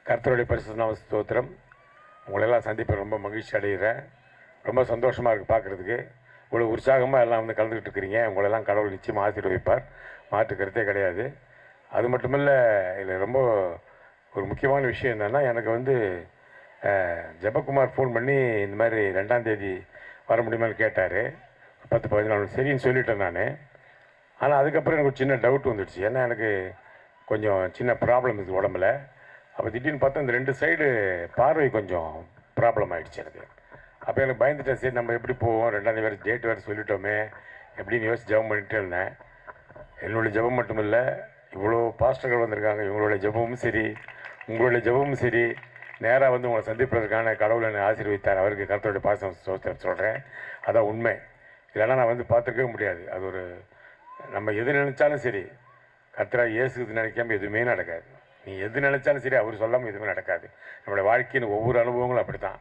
கர்த்தருடைய பரிசுத்த ஸ்தோத்திரம். உங்களெல்லாம் சந்திப்பேன், ரொம்ப மகிழ்ச்சி அடைகிறேன். ரொம்ப சந்தோஷமாக இருக்குது பார்க்குறதுக்கு. இவ்வளோ உற்சாகமாக எல்லாம் வந்து கலந்துக்கிட்டு இருக்கிறீங்க. உங்களெல்லாம் கடவுள் நிச்சயமாக ஆசீர்வதிப்பார், மாற்று கருத்தே கிடையாது. அது மட்டுமில்ல, இதில் ரொம்ப ஒரு முக்கியமான விஷயம் என்னென்னா, எனக்கு வந்து ஜெபக்குமார் ஃபோன் பண்ணி இந்த மாதிரி 2ஆம் தேதி வர முடியுமான்னு கேட்டார். 10-15 நாள் சரின்னு சொல்லிட்டேன் நான். ஆனால் அதுக்கப்புறம் எனக்கு ஒரு சின்ன டவுட் வந்துடுச்சு. ஏன்னா எனக்கு கொஞ்சம் சின்ன ப்ராப்ளம் இருக்குது உடம்புல. அப்போ திடீர்னு பார்த்தா இந்த 2 சைடு பார்வை கொஞ்சம் ப்ராப்ளம் ஆகிடுச்சு எனக்கு. அப்போ எனக்கு பயந்துட்டேன். சரி, நம்ம எப்படி போவோம், 2ஆம் தேதி வேறு டேட் வேறு சொல்லிட்டோமே எப்படின்னு யோசிச்சு ஜெபம் பண்ணிகிட்டே இருந்தேன். என்னுடைய ஜெபம் மட்டும் இல்லை, இவ்வளோ பாஸ்டர்கள் வந்திருக்காங்க, இவங்களுடைய ஜெபமும் சரி, உங்களுடைய ஜெபமும் சரி, நேராக வந்து உங்களை சந்திப்பதற்கான கடவுளை என்னை ஆசீர்வதித்தார். அவருக்கு கர்த்தருடைய பாசம் சொல்கிறேன். அதான் உண்மை. இல்லைன்னா நான் வந்து பார்த்துருக்கவே முடியாது. அது ஒரு நம்ம எது நினச்சாலும் சரி, கர்த்தராக இயேசுக்கு நினைக்காம எதுவுமே நடக்காது. நீ எது நினச்சாலும் சரி, அவர் சொல்லாமல் எதுவுமே நடக்காது. நம்மளுடைய வாழ்க்கையின் ஒவ்வொரு அனுபவங்களும் அப்படி தான்.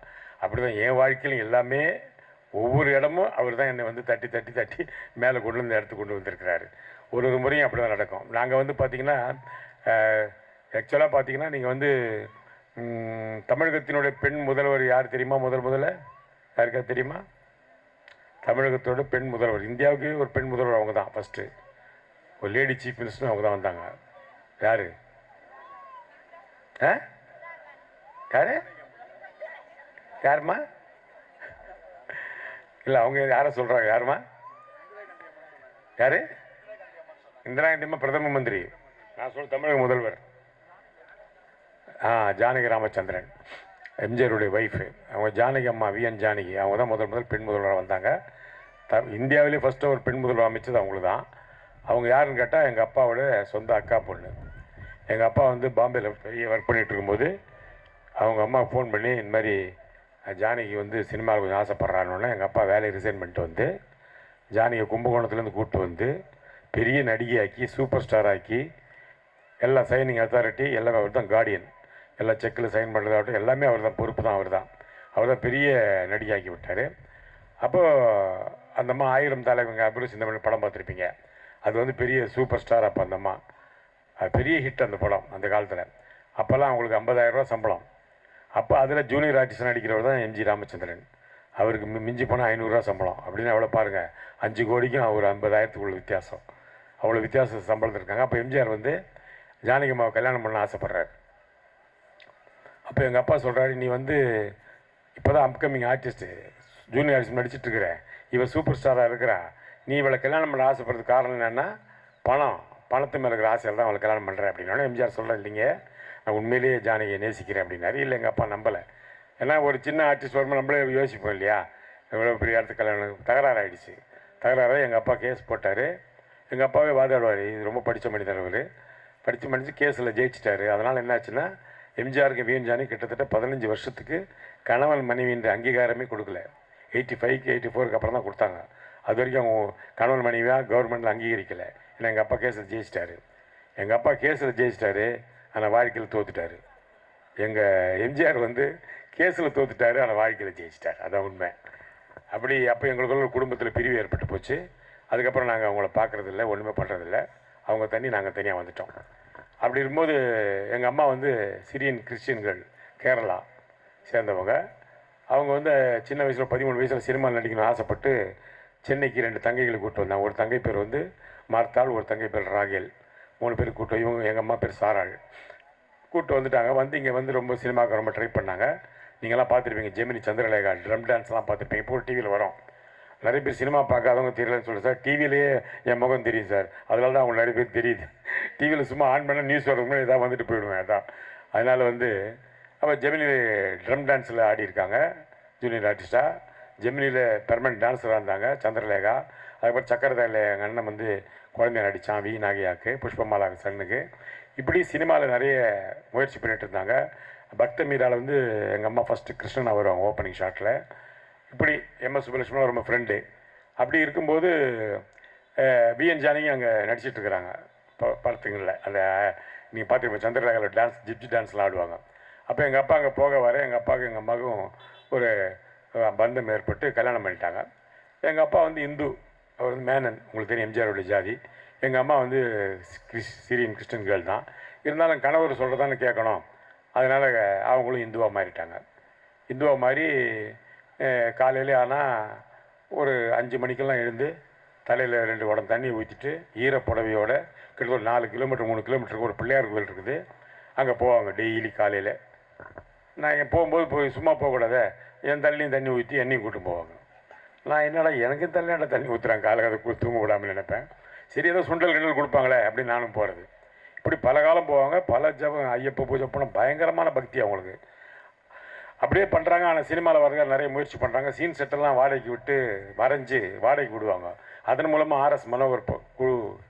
என் வாழ்க்கையிலும் எல்லாமே ஒவ்வொரு இடமும் அவர் தான் என்னை வந்து தட்டி தட்டி தட்டி மேலே கொண்டு வந்து இடத்துக்கு கொண்டு வந்திருக்கிறாரு. ஒரு ஒரு முறையும் அப்படி தான் நடக்கும். நாங்கள் வந்து பார்த்திங்கன்னா, ஆக்சுவலாக பார்த்திங்கன்னா, நீங்கள் வந்து தமிழகத்தினுடைய பெண் முதல்வர் யார் தெரியுமா? முதல்ல யாருக்கா தெரியுமா? தமிழகத்தோட பெண் முதல்வர், இந்தியாவுக்கு ஒரு பெண் முதல்வர் அவங்க தான் ஃபஸ்ட்டு. ஒரு லேடி சீஃப் மினிஸ்டரும் அவங்க தான் வந்தாங்க. யார்? யாருமா? இல்லை, அவங்க யாரை சொல்கிறாங்க? யாருமா? யார்? இந்திரா காந்தியம்மா பிரதம மந்திரி. நான் சொல்ல தமிழக முதல்வர் ஜானகி ராமச்சந்திரன், எம்ஜிஆருடைய ஒய்ஃபு. அவங்க ஜானகி அம்மா, விஎன் ஜானகி. அவங்க தான் முதல் பெண் முதல்வராக வந்தாங்க. இந்தியாவிலே ஃபஸ்ட்டு ஒரு பெண் முதல்வர் அமைச்சது அவங்களுக்கு தான். அவங்க யாருன்னு கேட்டால் எங்கள் அப்பாவோட சொந்த அக்கா பொண்ணு. எங்கள் அப்பா வந்து பாம்பேயில் பெரிய ஒர்க் பண்ணிகிட்டு இருக்கும்போது அவங்க அம்மா ஃபோன் பண்ணி இந்த மாதிரி ஜானகி வந்து சினிமாவில் கொஞ்சம் ஆசைப்பட்றான்னு எங்கள் அப்பா வேலையை ரிசைன் பண்ணிட்டு வந்து ஜானகியை கும்பகோணத்துலேருந்து கூப்பிட்டு வந்து பெரிய நடிகையாக்கி, சூப்பர் ஸ்டார் ஆக்கி, எல்லாம் சைனிங் அத்தாரிட்டி எல்லாமே அவர் தான், கார்டியன். எல்லா செக்கில் சைன் பண்ணுறதாகட்டும் எல்லாமே அவர் தான், பொறுப்பு தான் அவர் தான் பெரிய நடிகையாக்கி விட்டார். அப்போது அந்த அம்மா 1000 தலைவங்க அப்புறம் இந்த படம் பார்த்துருப்பீங்க. அது வந்து பெரிய சூப்பர் ஸ்டார். அப்போ அந்த அம்மா பெரிய ஹிட் அந்த படம் அந்த காலத்தில். அப்போல்லாம் அவங்களுக்கு 50,000 ரூபா சம்பளம். அப்போ அதில் ஜூனியர் ஆர்டிஸ்ட் நடிக்கிறவர் தான் எம்ஜி ராமச்சந்திரன். அவருக்கு மிஞ்சி போனால் 500 ரூபா சம்பளம். அப்படின்னு அவ்வளோ பாருங்கள், 5 கோடிக்கும் அவர் 50,000த்துக்குள்ள வித்தியாசம். அவ்வளோ வித்தியாசம் சம்பளத்தில் இருக்காங்க. அப்போ எம்ஜிஆர் வந்து ஜானகி அம்மாவை கல்யாணம் பண்ண ஆசைப்பட்றாரு. அப்போ எங்கள் அப்பா சொல்கிறாரு, நீ வந்து இப்போ தான் அப்கமிங் ஆர்டிஸ்ட்டு, ஜூனியர் ஆர்டிஸ்ட் நடிச்சிட்ருக்கிற, இவள் சூப்பர் ஸ்டாராக இருக்கிறா, நீ இவளை கல்யாணம் பண்ண ஆசைப்படுறதுக்கு காரணம் என்னென்னா பணத்து மேலே இருக்கிற ஆசையில் தான் அவளை கல்யாணம் பண்ணுறேன் அப்படின்னா எம்ஜிஆர் சொல்கிறேன், இல்லைங்க நான் உண்மையிலேயே ஜானகியை நேசிக்கிறேன் அப்படின்னாரு. இல்லை, எங்கள் அப்பா நம்பலை. ஏன்னா ஒரு சின்ன ஆர்டிஸ்ட் வரும்போது நம்மளே யோசிப்போம் இல்லையா, எவ்வளோ பெரிய இடத்துக்கு கல்யாணம். தகராறாகிடுச்சு. தகராறாக எங்கள் அப்பா கேஸ் போட்டார். எங்கள் அப்பாவே வாதாடுவார், இது ரொம்ப படித்த மனிதர். அவர் படித்து கேஸில் ஜெயிச்சிட்டாரு. அதனால் என்னாச்சுன்னா, எம்ஜிஆருக்கு விஎன் ஜானகி கிட்டத்தட்ட 15 வருஷத்துக்கு கணவன் மனைவின்ற அங்கீகாரமே கொடுக்கல. 85க்கு 84க்கு அப்புறம் தான் கொடுத்தாங்க. அது வரைக்கும் அவங்க கணவன் மனைவியாக கவர்மெண்ட்டில் அங்கீகரிக்கலை. ஏன்னா எங்கள் அப்பா கேஸில் ஜெயிச்சிட்டாரு. எங்கள் அப்பா கேஸில் ஜெயிச்சிட்டாரு, ஆனால் வாழ்க்கையில் தோத்துட்டார். எங்கள் எம்ஜிஆர் வந்து கேஸில் தோத்துட்டாரு, ஆனால் வாழ்க்கையில் ஜெயிச்சிட்டார். அதான் உண்மை. அப்போ எங்களுக்குள்ள ஒரு குடும்பத்தில் பிரிவு ஏற்பட்டு போச்சு. அதுக்கப்புறம் நாங்கள் அவங்கள பார்க்குறதில்ல, ஒன்றுமே பண்ணுறதில்ல. அவங்க தனி, நாங்கள் தனியாக வந்துட்டோம். அப்படி இருக்கும்போது எங்கள் அம்மா வந்து சிரியன் கிறிஸ்டியன்கள், கேரளா சேர்ந்தவங்க. அவங்க வந்து சின்ன வயசில் 13 வயசில் சினிமாவில் நடிக்கணும்னு ஆசைப்பட்டு சென்னைக்கு 2 தங்கைகளை கூப்பிட்டு வந்தாங்க. ஒரு தங்கை பேர் வந்து மார்த்தாள், ஒரு தங்கை பேர் ராகேல். 3 பேர் கூப்பிட்டு, இவங்க எங்கள் அம்மா பேர் சாராள். கூப்பிட்டு வந்துட்டாங்க. வந்து இங்கே வந்து ரொம்ப சினிமாவுக்கு ரொம்ப ட்ரை பண்ணாங்க. நீங்களாம் பார்த்துருப்பீங்க, ஜெமினி சந்திரலேகா ட்ரம் டான்ஸ்லாம் பார்த்துருப்பீங்க. இப்போ டிவியில் வரும். நிறைய பேர் சினிமா பார்க்காதவங்க தெரியலன்னு சொல்லி, சார் டிவிலேயே என் முகம் தெரியும் சார், அதனால தான் அவங்க நிறைய பேர் தெரியுது. டிவியில் சும்மா ஆன் பண்ண நியூஸ் வரதுக்கு எதாவது வந்துட்டு போயிடுவேன். அதான் அதனால் வந்து அப்போ ஜெமினி ட்ரம் டான்ஸில் ஆடியிருக்காங்க ஜூனியர் ஆர்டிஸ்ட்டாக. ஜெமினியில் பெர்மனன்ட் டான்ஸராக இருந்தாங்க சந்திரலேகா. அதுக்கப்புறம் சக்கரதாரில் எங்கள் அண்ணன் வந்து குழந்தைய நடித்தான், வி நாகையாக்கு, புஷ்பமாலா சன்னுக்கு. இப்படி சினிமாவில் நிறைய முயற்சி பண்ணிகிட்டு இருந்தாங்க. பக்த மீராவில் வந்து எங்கள் அம்மா ஃபஸ்ட்டு கிருஷ்ணன் வருவாங்க ஓப்பனிங் ஷாட்டில். இப்படி எம்எஸ் சுப்பலட்சுமி ரொம்ப ஃப்ரெண்டு. அப்படி இருக்கும்போது விஎன் ஜானகி அங்கே நடிச்சிட்ருக்கிறாங்க படத்துங்களில். அந்த நீங்கள் பார்த்துருப்பீங்க, சந்திரலேகாவில் டான்ஸ், ஜிப்ஜி டான்ஸ்லாம் ஆடுவாங்க. அப்போ எங்கள் அப்பா அங்கே போக வர எங்கள் அப்பாவுக்கு எங்கள் அம்மாவுக்கும் ஒரு பந்தம் ஏற்பட்டு கல்யாணம் பண்ணிட்டாங்க. எங்கள் அப்பா வந்து இந்து, அவர் வந்து மேனன், உங்களுக்கு தெரியும் எம்ஜிஆருடைய ஜாதி. எங்கள் அம்மா வந்து சிரியன் கிறிஸ்டின் கேர்ள் தான். இருந்தாலும் கணவர் சொல்கிறதானே கேட்கணும். அதனால் அவங்களும் இந்துவாக மாறிட்டாங்க. இந்துவாக மாறி காலையில் ஆனால் ஒரு 5 மணிக்கெல்லாம் எழுந்து தலையில் 2 குடம் தண்ணி ஊற்றிட்டு ஈரப்புடவையோட கிட்டத்தட்ட ஒரு 4 கிலோமீட்டர் 3 கிலோமீட்டருக்கு ஒரு பிள்ளையார் கோவில் இருக்குது, அங்கே போவாங்க டெய்லி காலையில். நான் இங்கே போகும்போது போய் சும்மா போகக்கூடாதே, என் தலையிலையும் தண்ணி ஊற்றி என்னையும் கூட்டு போவாங்க. நான் என்னடா எனக்கும் தலையில தண்ணி ஊற்றுறாங்க, காலை அதை தூங்க விடாமல் நினைப்பேன். சரி ஏதோ சுண்டல் கிண்டல் கொடுப்பாங்களே அப்படின்னு நானும் போகிறது. இப்படி பல காலம் போவாங்க. பல ஜபம் ஐயப்ப பூஜை போனால் பயங்கரமான பக்தி அவங்களுக்கு. அப்படியே பண்ணுறாங்க. ஆனால் சினிமாவில் வரங்க நிறைய முயற்சி பண்ணுறாங்க. சீன் செட்டெல்லாம் வாடகைக்கு விட்டு வரைஞ்சி வாடகைக்கு விடுவாங்க. அதன் மூலமாக ஆர்எஸ் மனோகர் குழு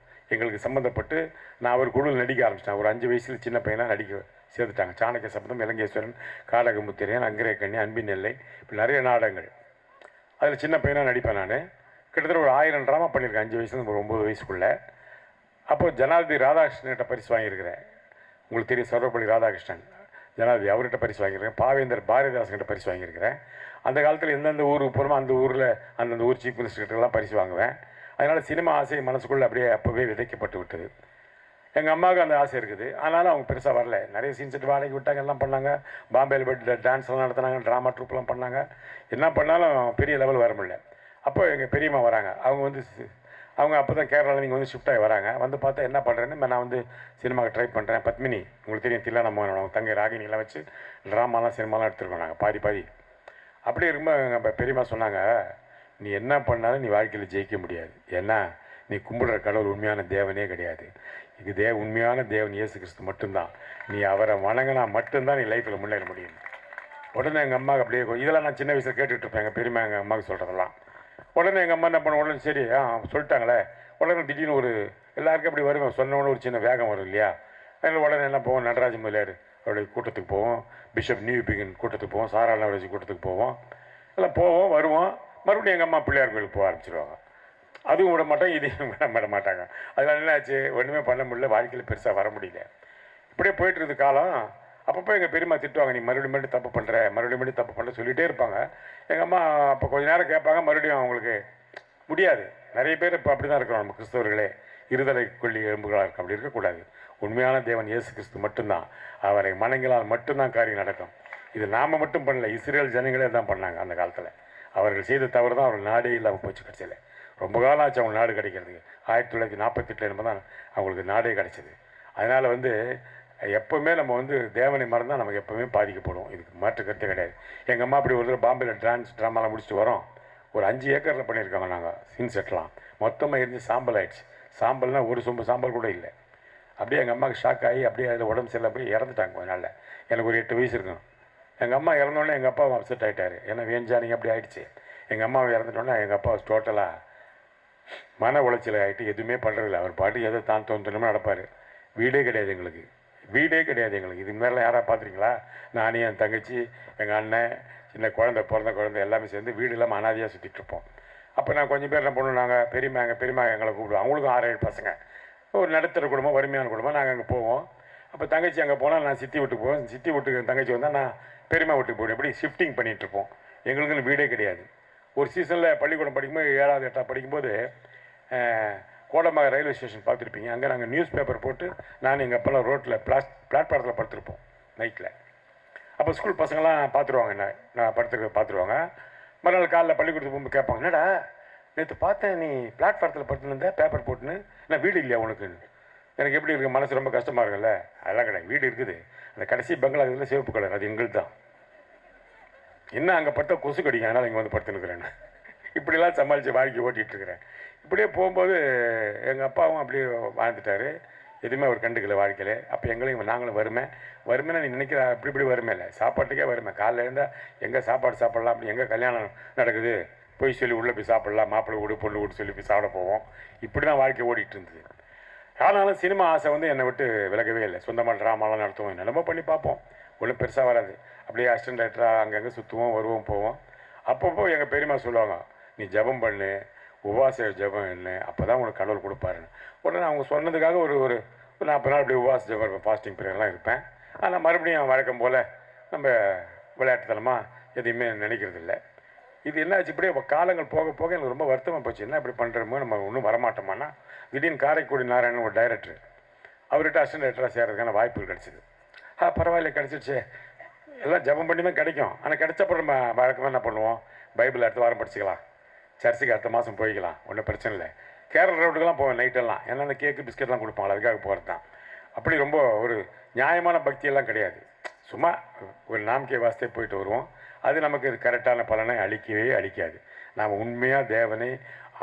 எங்களுக்கு சம்மந்தப்பட்டு நான் ஒரு குழு நடிக்க ஆரம்பிச்சிட்டேன். ஒரு 5 வயசில் சின்ன பையனாக நடிக்க சேர்த்துட்டாங்க. சாணக்கிய சபதம், இலங்கேஸ்வரன், காடகமுத்திரையன், அங்கிரேக்கண்ணி, அன்பின் எல்லை, இப்படி நிறைய நாடகங்கள். அதில் சின்ன பையனாக நடிப்பேன். நான் கிட்டத்தட்ட ஒரு 1000 ட்ராமா பண்ணியிருக்கேன் 5 வயசுலேருந்து ஒரு 9 வயசுக்குள்ளே. அப்போது ஜனாதிபதி ராதாகிருஷ்ணன்கிட்ட பரிசு வாங்கியிருக்கிறேன். உங்களுக்கு தெரியும், சர்வப்பள்ளி ராதாகிருஷ்ணன் ஜனாதிபதி, அவர்கிட்ட பரிசு வாங்கியிருக்கேன். பாவேந்தர் பாரதிதாசன்கிட்ட பரிசு வாங்கியிருக்கிறேன். அந்த காலத்தில் எந்தெந்த ஊருக்கு போகிறோமோ அந்த ஊரில் அந்தந்த ஊர் சீஃப் மினிஸ்டர்கிட்டலாம் பரிசு வாங்குவேன். அதனால் சினிமா ஆசை மனசுக்குள்ளே அப்படியே அப்போவே விதைக்கப்பட்டு விட்டது. எங்கள் அம்மாவுக்கு அந்த ஆசை இருக்குது. ஆனாலும் அவங்க பெருசாக வரல. நிறைய சீன் செட் வாடகைக்கு விட்டாங்க, எல்லாம் பண்ணாங்க. பாம்பேயில் போய்ட்டு டான்ஸ்லாம் நடத்தினாங்க, ட்ராமா ட்ரூப்லாம் பண்ணாங்க. என்ன பண்ணாலும் பெரிய லெவல் வர முடியல. அப்போ எங்கள் பெரியம்மா வராங்க. அவங்க அப்போ தான் கேரளாவில் நீங்கள் ஷிஃப்ட் ஆகி வராங்க. வந்து பார்த்தா என்ன பண்ணுறேன்னு, நான் சினிமாவுக்கு ட்ரை பண்ணுறேன். பத்மினி உங்களுக்கு தெரியும், தில்லானம்மா அவங்க தங்கை ராகினிலாம் வச்சு ட்ராமாலாம் சினிமாலாம் எடுத்துருக்கோம் நாங்கள் பாதி. அப்படி இருக்கும்போது எங்கள் பெரியம்மா சொன்னாங்க, நீ என்ன பண்ணாலும் நீ வாழ்க்கையில் ஜெயிக்க முடியாது. ஏன்னா நீ கும்பிடுற கடவுள் உண்மையான தேவனே கிடையாது. இது உண்மையான தேவன் இயேசு கிறிஸ்து மட்டும்தான். நீ அவரை வணங்கினா மட்டும்தான் நீ லைஃப்பில் முன்னேற முடியும். உடனே எங்கள் அம்மாவுக்கு அப்படியே இதெல்லாம் நான் சின்ன வயசில் கேட்டுட்டு இருப்பேன் எங்கள் பெரியம்மா எங்கள் அம்மாவுக்கு சொல்கிறதெல்லாம். உடனே எங்கள் அம்மா என்ன பண்ண, உடனே சரி சொல்லிட்டாங்களே, உடனே திடீர்னு ஒரு எல்லாருக்கும் அப்படி வருவேன், சொன்ன உடனே ஒரு சின்ன வேகம் வரும் இல்லையா. அதில் உடனே என்ன போவோம், நடராஜ முதலியார் அவருடைய கூட்டத்துக்கு போவோம், பிஷப் நியூபிகன் கூட்டத்துக்கு போவோம், சாரா நவராஜ் கூட்டத்துக்கு போவோம். எல்லாம் போவோம் வருவோம். மறுபடியும் எங்கள் அம்மா பிள்ளையார் கோயிலுக்கு போக ஆரம்பிச்சிருவாங்க. அதுவும் விட மாட்டாங்க, இதையும் விட மாட்டாங்க. அதனால் என்னாச்சு, ஒன்றுமே பண்ண முடியல, வாழ்க்கையில் பெருசாக வர முடியல. இப்படியே போயிட்டுருது காலம். அப்பப்போ எங்கள் பெரியம்மா திட்டுவாங்க, நீ மறுபடியும் தப்பு பண்ணுற, மறுபடியும் தப்பு பண்ணுற சொல்லிகிட்டே இருப்பாங்க. எங்கள் அம்மா அப்போ கொஞ்சம் நேரம் கேட்பாங்க, மறுபடியும் அவங்களுக்கு முடியாது. நிறைய பேர் இப்போ அப்படி தான் இருக்கிறோம் நம்ம கிறிஸ்தவர்களே. இருதலை கொள்ளி எலும்புகளாக இருக்கும். அப்படி இருக்கக்கூடாது. உண்மையான தேவன் இயேசு கிறிஸ்து மட்டும்தான். அவரை மனங்களால் மட்டும்தான் காரியம் நடக்கும். இது நாம் மட்டும் பண்ணல, இஸ்ரேல் ஜனங்களே தான் பண்ணாங்க அந்த காலத்தில். அவர்கள் செய்த தவறு தான் அவர்கள் நாடே இல்லாமல் போச்சு. கடைசியில் ரொம்ப காலம் ஆச்சு அவங்க நாடு கிடைக்கிறதுக்கு. 1948 என்னமோ தான் அவங்களுக்கு நாடே கிடைச்சிது. அதனால் எப்போவுமே நம்ம தேவனை மறந்தால் நமக்கு எப்போவுமே பாதிக்கப்படும். இதுக்கு மாற்று கருத்தே கிடையாது. எங்கள் அம்மா அப்படி ஒரு தடவை பாம்பேயில் ட்ராமாலாம் முடிச்சுட்டு வரோம். ஒரு 5 ஏக்கரில் பண்ணியிருக்காங்க நாங்கள் சீன் செட்லாம். மொத்தமாக எரிஞ்சு சாம்பல் ஆகிடுச்சு. சாம்பல்னால் ஒரு சொம்பு சாம்பல் கூட இல்லை. அப்படியே எங்கள் அம்மாவுக்கு ஷாக் ஆகி அப்படியே அதில் உடம்பு சரியில்லை, போய் இறந்துட்டாங்க கொஞ்ச நாளில். எனக்கு ஒரு 8 வயசு இருக்கும். எங்கள் அம்மா இறந்தோடனே எங்கள் அப்பாவும் அப்செட் ஆகிட்டார். ஏன்னா வேஞ்சானிங்க அப்படி ஆகிடுச்சு. எங்கள் அம்மாவை இறந்துட்டோன்னே எங்கள் அப்பா டோட்டலாக மன உளைச்சல் ஆகிட்டு எதுவுமே பண்ணுறதில்ல. அவர் பாட்டு எதை தான் தோன்றணுமோ நடப்பார். வீடே கிடையாது எங்களுக்கு. இதுக்கு மேலாம் யாராவது பார்த்துருக்கீங்களா? நானே, என் தங்கச்சி, எங்கள் அண்ணன், சின்ன பிறந்த குழந்தை எல்லாமே சேர்ந்து வீடு இல்லாமல் அனாதையாக சுற்றிட்டுருப்போம். அப்போ நான் கொஞ்சம் பேர் என்ன பண்ணுவோம், நாங்கள் பெரியம்மா எங்களை கூப்பிடுவோம். அவங்களுக்கும் 6-7 பசங்க. ஒரு நடுத்தர குடும்பம், வறுமையான குடும்பம். நாங்கள் அங்கே போவோம். அப்போ தங்கச்சி அங்கே போனால் நான் சித்தி வீட்டுக்கு போவேன். சித்தி வீட்டுக்கு தங்கச்சி வந்தால் நான் பெரியம்மா வீட்டுக்கு போய்டும். இப்படி ஷிஃப்டிங் பண்ணிகிட்ருப்போம். எங்களுக்குன்னு வீடே கிடையாது. ஒரு சீசனில் பள்ளிக்கூடம் படிக்கும்போது 7வது 8வது படிக்கும்போது கோடமாக ரயில்வே ஸ்டேஷன் பார்த்துருப்பீங்க. அங்கே நாங்கள் நியூஸ் பேப்பர் போட்டு நான் எங்கள் அப்போல்லாம் ரோட்டில் பிளாட்ஃபாரத்தில் படுத்துருப்போம் நைட்டில். அப்போ ஸ்கூல் பசங்களாம் பார்த்துருவாங்க, நான் படுத்துருக்க பார்த்துருவாங்க. மறுநாள் காலையில் பள்ளிக்கூடத்துக்கு போகும்போது கேட்பாங்க, என்னடா நேற்று பார்த்தேன் நீ பிளாட்ஃபாரத்தில் படுத்துருந்த பேப்பர் போட்டுன்னு, என்ன வீடு இல்லையா உனக்குன்னு. எனக்கு எப்படி இருக்குது, மனசு ரொம்ப கஷ்டமாக இருக்குல்ல. அதெல்லாம் கிடையாது, வீடு இருக்குது. அந்த கடைசி பங்களா இதில் சிவப்பு கலர், அது எங்களுக்கு தான். இன்னும் அங்கே படுத்த கொசு கடிக்கும், அதனால் இங்கே படுத்துனுக்குறேன். இப்படிலாம் சமாளித்து வாழ்க்கை ஓட்டிகிட்ருக்கிறேன். இப்படியே போகும்போது எங்கள் அப்பாவும் அப்படியே வாழ்ந்துட்டார். எதுவுமே அவர் கண்டுக்கல வாழ்க்கையில். அப்போ எங்களையும் நாங்களும் வறுமைன்னா நீ நினைக்கிற இப்படி வறுமை இல்லை, சாப்பாட்டுக்கே வறுமை. காலையில் இருந்தால் எங்கே சாப்பாடு அப்படி எங்கே கல்யாணம் நடக்குது போய் சொல்லி உள்ளே போய் சாப்பிட்லாம், மாப்பிள்ளை வீடு பொண்ணு வீடு சொல்லி போய் சாப்பிட போவோம். இப்படி தான் வாழ்க்கை ஓடிட்டு இருந்தது. ஆனாலும் சினிமா ஆசை என்னை விட்டு விலகவே இல்லை. சொந்தமாக ட்ராமாலாம் நடத்துவோம், என்னென்னமோ பண்ணி பார்ப்போம். ஒன்றும் பெருசாக வராது. அப்படியே அசிஸ்டன்ட் டைரக்டராக அங்கங்கே சுற்றுவோம், வருவோம், போவோம். அப்பப்போ எங்கள் பெரியம்மா சொல்லுவாங்க, நீ ஜபம் பண்ணு, உபவாச ஜபம் என்ன, அப்போ தான் உங்களுக்கு கடவுள் கொடுப்பாருன்னு. உடனே அவங்க சொன்னதுக்காக ஒரு 40 நாள் அப்படி உபவாச ஜபம் இருப்பேன், ஃபாஸ்டிங் பீரியட்லாம் இருப்பேன். ஆனால் மறுபடியும் வழக்கம் போல் நம்ம விளையாட்டுத்தனமாக எதையுமே நினைக்கிறது இல்லை. இது என்னாச்சு, இப்படியே காலங்கள் போக போக எனக்கு ரொம்ப வருத்தமாக போச்சு. என்ன இப்படி பண்ணுறோமோ, நம்ம ஒன்றும் வரமாட்டோமானா. திடீர்னு காரைக்குடி நாராயணன் ஒரு டைரக்டர், அவர்கிட்ட அசிஸ்டன்ட் டைரக்டராக சேர்றதுக்கான வாய்ப்புகள் கிடச்சிது. பரவாயில்ல கிடச்சிடுச்சு, எல்லாம் ஜபம் பண்ணி தான் கிடைக்கும். ஆனால் கிடைச்சப்போ நம்ம வழக்கமாக என்ன பண்ணுவோம், பைபிள் அடுத்த வாரம் படிச்சுக்கலாம், சர்ச்சுக்கு அடுத்த மாதம் போய்க்கலாம், ஒன்றும் பிரச்சனை இல்லை. கேரள ரோட்டுக்கெல்லாம் போவேன் நைட்டெல்லாம், ஏன்னா அந்த கேக்கு பிஸ்கெட்லாம் கொடுப்பாங்க, அதுக்காக போகிறது தான். அப்படி ரொம்ப ஒரு நியாயமான பக்தியெல்லாம் கிடையாது, சும்மா ஒரு நாமக்கே வாஸ்தே போயிட்டு வருவோம். அது நமக்கு கரெக்டான பலனை அளிக்கவே அளிக்காது. நாம் உண்மையாக தேவனை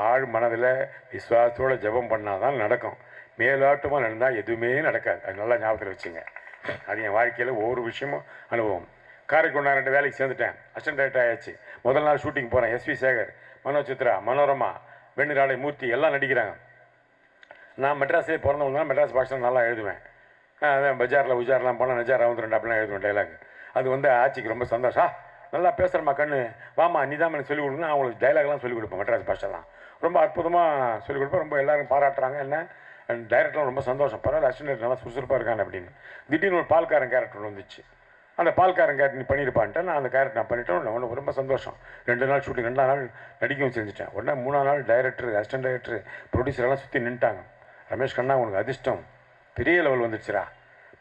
ஆழ் மனதில் விசுவாசத்தோடு ஜெபம் பண்ணால் தான் நடக்கும். மேலாட்டமாக நடந்தால் எதுவுமே நடக்காது. அது நல்லா ஞாபகத்தில் வச்சுங்க. அது என் வாழ்க்கையில் ஒவ்வொரு விஷயமும் அனுபவம். காரைக்குடி நான் 2 வேலைக்கு சேர்ந்துட்டேன், அசிஸ்டன்ட் டைரக்டர் ஆயாச்சு. முதல் நாள் ஷூட்டிங் போகிறேன். எஸ்வி சேகர், மனோஜ் சித்ரா, மனோரமா, வெண்ணிராளை, மூர்த்தி எல்லாம் நடிக்கிறாங்க. நான் மெட்ராஸே பிறந்தவங்க, மெட்ராஸ் பாஷை நல்லா எழுதுவேன். அதான் பஜாரில் உஜார்லாம் போனால் நஜாரா வந்துடும் அப்படிலாம் எழுதுவேன் டைலாக். அது வந்து ஆட்சிக்கு ரொம்ப சந்தோஷம். நல்லா பேசுகிறம்மா கண்ணு, வாமா நீ தான் எனக்கு சொல்லிக் கொடுக்கணும். அவங்களுக்கு டைலாக்லாம் சொல்லிக் கொடுப்பேன், மெட்ராஸ் பாஷெல்லாம் ரொம்ப அற்புதமாக சொல்லிக் கொடுப்பேன். ரொம்ப எல்லோரும் பாராட்டுறாங்க என்ன, டைரக்டர்லாம் ரொம்ப சந்தோஷம், பரவாயில்ல அசிஸ்டன்ட் நல்லா சுறுசுறுப்பாக இருக்காங்க அப்படின்னு. திடீர்னு ஒரு பால்காரன் கேரக்டர் வந்துச்சு. அந்த பால்காரன் கேரக்டர் நீ பண்ணியிருப்பான்ட்டு நான் அந்த கேரக்டர் நான் பண்ணிட்டேன். ஒன்று ரொம்ப சந்தோஷம். 2 நாள் ஷூட்டிங், 2ஆம் நாள் நடிக்கவும் செஞ்சுட்டேன். உடனே 3ஆம் நாள் டைரக்டர், அசிஸ்டன்ட் டைரக்டர், ப்ரொடியூசரெல்லாம் சுற்றி நின்ட்டாங்க. ரமேஷ் கண்ணா உனக்கு அதிர்ஷ்டம், பெரிய லெவல் வந்துடுச்சுரா,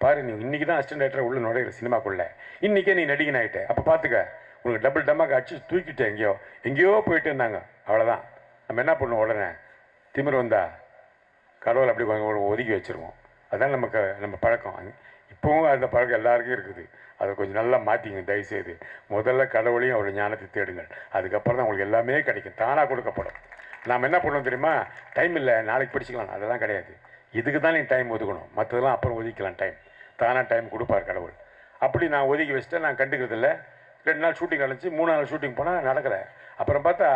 பாரு நீ இன்றைக்கி தான் அசிஸ்டன்ட் டைரக்டர் உள்ள நுழையிற சினிமாக்குள்ளே, இன்றைக்கே நீ நடிகன் ஆகிட்டே, அப்போ பார்த்துக்க உனக்கு டபுள் டம்மாக்கு அடிச்சு தூக்கிட்டேன், எங்கேயோ போயிட்டு இருந்தாங்க. அவ்வளோதான். நம்ம என்ன பண்ணுவோம், உடனே திமிர் வந்தா கடவுள் அப்படி கொஞ்சம் ஒதுக்கி வச்சுருவோம். அதுதான் நம்ம பழக்கம். இப்போவும் அந்த பழக்கம் எல்லாருக்கும் இருக்குது. அதை கொஞ்சம் நல்லா மாற்றிங்க தயவுசெய்து. முதல்ல கடவுளையும் அவருடைய ஞானத்தை தேடுங்கள், அதுக்கப்புறம் தான் உங்களுக்கு எல்லாமே கிடைக்கும், தானாக கொடுக்கப்படும். நாம் என்ன பண்ணுவோம் தெரியுமா, டைம் இல்லை நாளைக்கு படிச்சுக்கலாம், அதெல்லாம் கிடையாது. இதுக்கு தான் நீ டைம் ஒதுக்கணும், மற்றதெல்லாம் அப்புறம் ஒதுக்கலாம். டைம் தானாக டைம் கொடுப்பார் கடவுள். அப்படி நான் ஒதுக்கி வச்சுட்டேன். நான் கண்டுக்கிறதில்ல. 2 நாள் ஷூட்டிங் நடந்துச்சு, 3 நாள் ஷூட்டிங் போனால் நடக்கலை. அப்புறம் பார்த்தா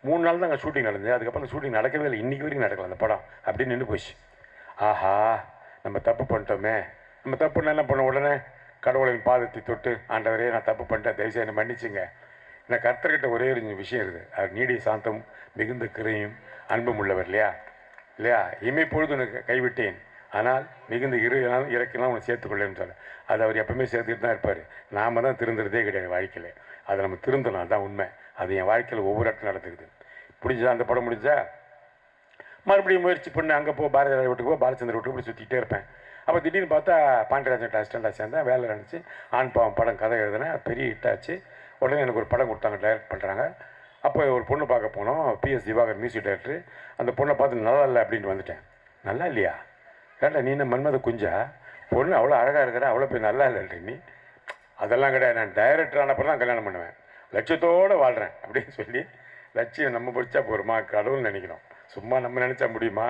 3 நாள் தான் அங்கே ஷூட்டிங் நடந்தது. அதுக்கப்புறம் ஷூட்டிங் நடக்கவே இல்லை, இன்றைக்கி வரைக்கும் நடக்கல அந்த படம், அப்படின்னு நின்று போச்சு. ஆஹா நம்ம தப்பு பண்ணிட்டோமே. நம்ம தப்புன்னு என்ன பண்ண, உடனே கடவுளின் பாதத்தை தொட்டு, ஆண்டவரே நான் தப்பு பண்ணிட்டேன், தயவுசெய்து என்னை மன்னிச்சுங்க. எனக்கு கர்த்தர்கிட்ட ஒரே ஒரு விஷயம் இருக்குது, அவர் நீடிய சாந்தம் மிகுந்த கிரையும் அன்பும் உள்ளவர் இல்லையா. இமைப்பொழுது உனக்கு கைவிட்டேன், ஆனால் மிகுந்த இறக்கினால் உனக்கு சேர்த்துக்கொள்ளேன்னு சொல்ல. அது அவர் எப்பவுமே சேர்த்துக்கிட்டு தான் இருப்பார். நாம் தான் திருந்துறதே கிடையாது வாழ்க்கையில். அதை நம்ம திருந்தணும், அதுதான் உண்மை. அது என் வாழ்க்கையில் ஒவ்வொரு இடத்துல நடத்துக்குது. பிடிச்சா அந்த படம் முடிஞ்சா மறுபடியும் முயற்சி பண்ணி அங்கே பாரதியார் வீட்டுக்கு பாலச்சந்திர வீட்டுக்கு போய் சுற்றிக்கிட்டே இருப்பேன். அப்போ திடீர்னு பார்த்தா பாண்டியராஜன் அசிஸ்டண்டாக சேர்ந்தேன், வேலை இருந்துச்சு. ஆண் பாவம் படம் கதை எழுதினேன், பெரிய ஹிட்டாச்சு. உடனே எனக்கு ஒரு படம் கொடுத்தாங்க, டைரக்ட் பண்ணுறாங்க. அப்போ ஒரு பொண்ணு பார்க்க போனோம், PS திவாகர் மியூசிக் டைரக்டர். அந்த பொண்ணை பார்த்து நல்லா இல்லை அப்படின்ட்டு வந்துட்டேன். நல்லா இல்லையா, ஏன்டா நீ என்ன மன்மத குஞ்சா, பொண்ணு அவ்வளோ அழகாக இருக்கிற, அவ்வளோ போய் நல்லா இல்லைன்ற நீ. அதெல்லாம் கிடையாது, நான் டைரக்டர் ஆனப்போ தான் கல்யாணம் பண்ணுவேன், லட்சியத்தோடு வாழ்கிறேன் அப்படின்னு சொல்லி. லட்சியம் நம்ம பிடிச்சா போருமா, கடவுள் நினைக்கிறோம், சும்மா நம்ம நினச்சா முடியுமா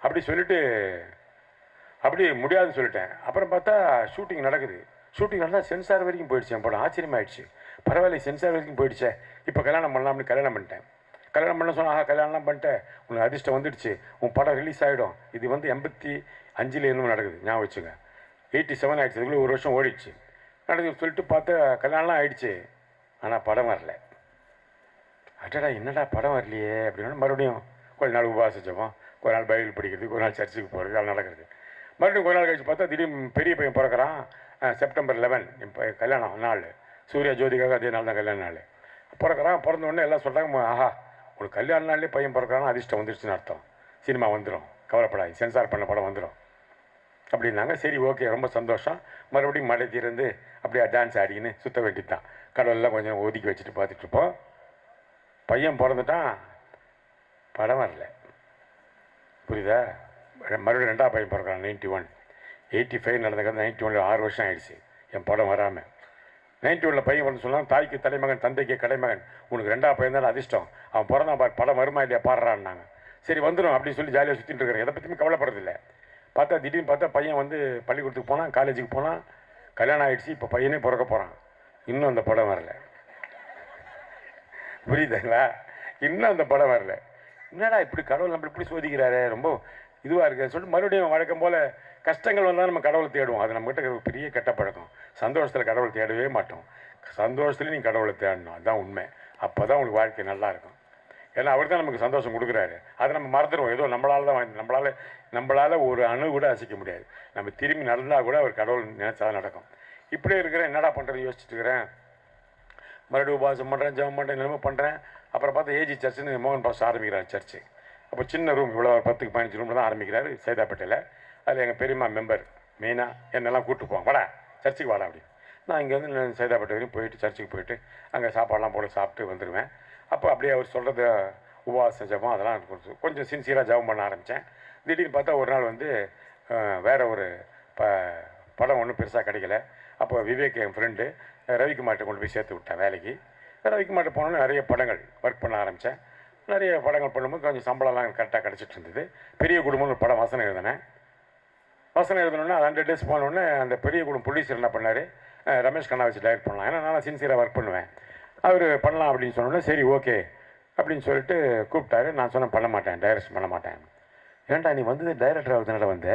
அப்படி சொல்லிவிட்டு அப்படி முடியாதுன்னு சொல்லிட்டேன். அப்புறம் பார்த்தா ஷூட்டிங் நடக்குது. ஷூட்டிங் நடந்தால் சென்சார் வரைக்கும் போயிடுச்சு. என் படம் ஆச்சரியமாயிடுச்சு, பரவாயில்ல சென்சார் வரைக்கும் போயிடுச்சே, இப்போ கல்யாணம் பண்ணலாம்னு கல்யாணம் பண்ணிட்டேன். கல்யாணம் பண்ண சொன்னால் கல்யாணம்லாம் பண்ணிட்டேன், உனக்கு அதிர்ஷ்டம் வந்துடுச்சு, உன் படம் ரிலீஸ் ஆகிடும். இது வந்து 85 என்னமோ நடக்குது, ஞாபகம் வச்சுங்க. 87 ஆகிடுச்சு, இதுக்குள்ளே ஒரு வருஷம் ஓடிடுச்சு. நடக்குது சொல்லிட்டு பார்த்தா கல்யாணம்லாம் ஆகிடுச்சு, ஆனால் படம் வரல. அடடா என்னடா படம் வரலையே அப்படின்னா மறுபடியும் கொஞ்ச நாள் உபவாசிச்சோம், கொஞ்ச நாள் பைபிள் படிக்கிறதுக்கு, ஒரு நாள் சர்ச்சுக்கு போகிறது, அது நடக்கிறது. மறுபடியும் கொஞ்ச நாள் கழிச்சு பார்த்தா திடீர்னு பெரிய பையன் பிறக்கிறான். செப்டம்பர் 11 இப்போ கல்யாணம் நாள், சூர்யா ஜோதிகாக அதே நாள் தான் கல்யாண நாள். பிறக்கிறான். பிறந்த உடனே எல்லாம் சொல்கிறாங்க, ஆஹா ஒரு கல்யாண நாள்லேயே பையன் பிறக்கிறான், அதிர்ஷ்டம் வந்துடுச்சுன்னு அர்த்தம், சினிமா வந்துடும், கவலைப்படாது, சென்சார் பண்ண படம் வந்துடும் அப்படின்னாங்க. சரி ஓகே, ரொம்ப சந்தோஷம். மறுபடியும் மழை தீர்ந்து அப்படியே டான்ஸ் ஆடிக்கின்னு சுற்ற வேண்டியது தான். கடவுளெல்லாம் கொஞ்சம் ஒதுக்கி வச்சுட்டு பார்த்துட்ருப்போம். பையன் பிறந்துட்டான், படம் வரல. புரியுதா? மறுபடியும் 2ஆவது பையன் பிறக்கிறான் 91. 85 நடந்தது, 91 6 வருஷம் ஆகிடுச்சு என் படம் வராமல். 91 பையன் வந்து சொன்னான், தாய்க்கு தலைமகன் தந்தைக்கு கடைமகன், உனக்கு 2ஆவது பையன் தான் அதிர்ஷ்டம், அவன் பிறந்தான் பார், படம் வருமா இல்லையா பாடுறான்னாங்க. சரி வந்துடும் அப்படின்னு சொல்லி ஜாலியாக சுற்றிட்டு இருக்கிறேன், எதை பற்றியுமே கவலைப்படுறதில்லை. பார்த்தா திடீர்னு பார்த்தா பையன் வந்து பள்ளிக்கூடத்துக்கு போனான், காலேஜுக்கு போனான், கல்யாணம் ஆகிடுச்சு, இப்போ பையனே பிறக்க போகிறான், இன்னும் அந்த படம் வரல. புரியுதுங்களா? இன்னும் அந்த படம் வரல. என்னடா இப்படி கடவுள் நம்ம இப்படி சோதிக்கிறாரு, ரொம்ப இதுவாக இருக்குன்னு சொல்லிட்டு மறுபடியும் வழக்கம் போல் கஷ்டங்கள் வந்தால் நம்ம கடவுளை தேடுவோம். அது நம்மகிட்ட பெரிய கெட்ட பழக்கம். சந்தோஷத்தில் கடவுளை தேடவே மாட்டோம், சந்தோஷத்துலேயும் நீங்கள் கடவுளை தேடணும், அதுதான் உண்மை. அப்போ தான் உங்களுக்கு வாழ்க்கை நல்லாயிருக்கும். ஏன்னா அவர் தான் நமக்கு சந்தோஷம் கொடுக்குறாரு, அதை நம்ம மறந்துடுவோம். ஏதோ நம்மளால் தான் நம்மளால் ஒரு அணு கூட அசைக்க முடியாது. நம்ம திரும்பி நடந்தால் கூட அவர் கடவுள் நினச்சா தான் நடக்கும். இப்படியே இருக்கிறேன், என்னடா பண்ணுறது யோசிச்சுட்டு இருக்கிறேன். மறுபடியும் உபவாசம் பண்ணுறேன், ஜெபம் பண்ணுறேன், நிலைமை பண்ணுறேன். அப்புறம் பார்த்தா ஏஜி சர்ச்சுன்னு மோகன் பாஸ் ஆரம்பிக்கிறார் சர்ச்சு. அப்போ சின்ன ரூம், இவ்வளோ 10-15 ரூமில் தான் ஆரம்பிக்கிறாரு, சைதாப்பேட்டையில். அதில் எங்கள் பெரியம்மா மெம்பர், மெயினாக என்னெல்லாம் கூப்பிட்டு போவாங்க, வாடா சர்ச்சுக்கு வாடா அப்படின்னு. நான் இங்கேருந்து சைதாப்பேட்டை வரையும் போயிட்டு சர்ச்சுக்கு போயிட்டு அங்கே சாப்பாடெலாம் போட்டு சாப்பிட்டு வந்துடுவேன். அப்போ அப்படியே அவர் சொல்கிறது உபவாச ஜபம் அதெல்லாம் கொஞ்சம் சின்சியராக ஜபம் பண்ண ஆரம்பித்தேன். திடீர்னு பார்த்தா ஒரு நாள் வந்து வேறு ஒரு படம் ஒன்றும் பெருசாக கிடைக்கல. அப்போ விவேக் என் ஃப்ரெண்டு ரவிக்குமார்கிட்ட கொண்டு போய் சேர்த்து விட்டேன் வேலைக்கு. ரவிக்குமார்கிட்ட போனோன்னு நிறைய படங்கள் ஒர்க் பண்ண ஆரம்பித்தேன். நிறைய படங்கள் பண்ணும்போது கொஞ்சம் சம்பளம்லாம் கரெக்டாக கிடச்சிட்டு இருந்தது. பெரிய குடும்பம்னு ஒரு படம் வசனம் எழுதினேன். வசனம் எழுதணுன்னா 100 days போனோடனே அந்த பெரிய குடும்பம் ப்ரொடியூசர் என்ன பண்ணார், ரமேஷ் கண்ணா வச்சு டைரக்ட் பண்ணலாம், ஏன்னா நான் சின்சியராக ஒர்க் பண்ணுவேன், அவர் பண்ணலாம் அப்படின்னு சொன்னோன்னே சரி ஓகே அப்படின்னு சொல்லிட்டு கூப்பிட்டாரு. நான் சொன்னேன் பண்ண மாட்டேன், டைரக்ஷன் பண்ண மாட்டேன். ஏன்டா நீ வந்து டைரக்டர் ஆகுதுனால வந்த,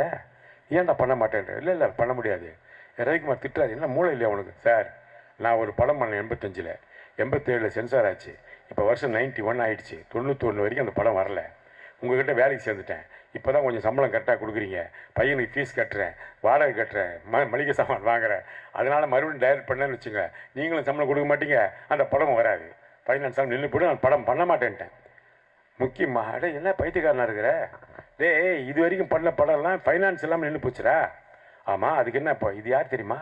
ஏன்டா பண்ண மாட்டேன்? இல்லை பண்ண முடியாது. ரவிக்குமார் திட்டுறாரு, என்ன மூளை இல்லையா உனக்கு? சார் நான் ஒரு படம் பண்ணேன் 85ல், 87ல் சென்சார் ஆச்சு, இப்போ வருஷம் 91 ஆகிடுச்சு, 91 வரைக்கும் அந்த படம் வரல. உங்கள்கிட்ட வேலைக்கு சேர்ந்துட்டேன், இப்போ தான் கொஞ்சம் சம்பளம் கரெக்டாக கொடுக்குறீங்க, பையனுக்கு ஃபீஸ் கட்டுறேன், வாடகை கட்டுறேன், மளிகை சாமான் வாங்குறேன், அதனால் மறுபடியும் டைரக்ட் பண்ணேன்னு வச்சுங்க, நீங்களும் சம்பளம் கொடுக்க மாட்டீங்க, அந்த படமும் வராது, ஃபைனான்ஸாக நின்று போய்ட்டு நான் படம் பண்ண மாட்டேன்ட்டேன். முக்கியமாக அடே என்ன பைத்தியக்காரனாக இருக்கிற, டே இது வரைக்கும் பண்ண படம்லாம் ஃபைனான்ஸ் இல்லாமல் நின்று போச்சுரா. ஆமாம், அதுக்கு என்ன இப்போ, இது யார் தெரியுமா?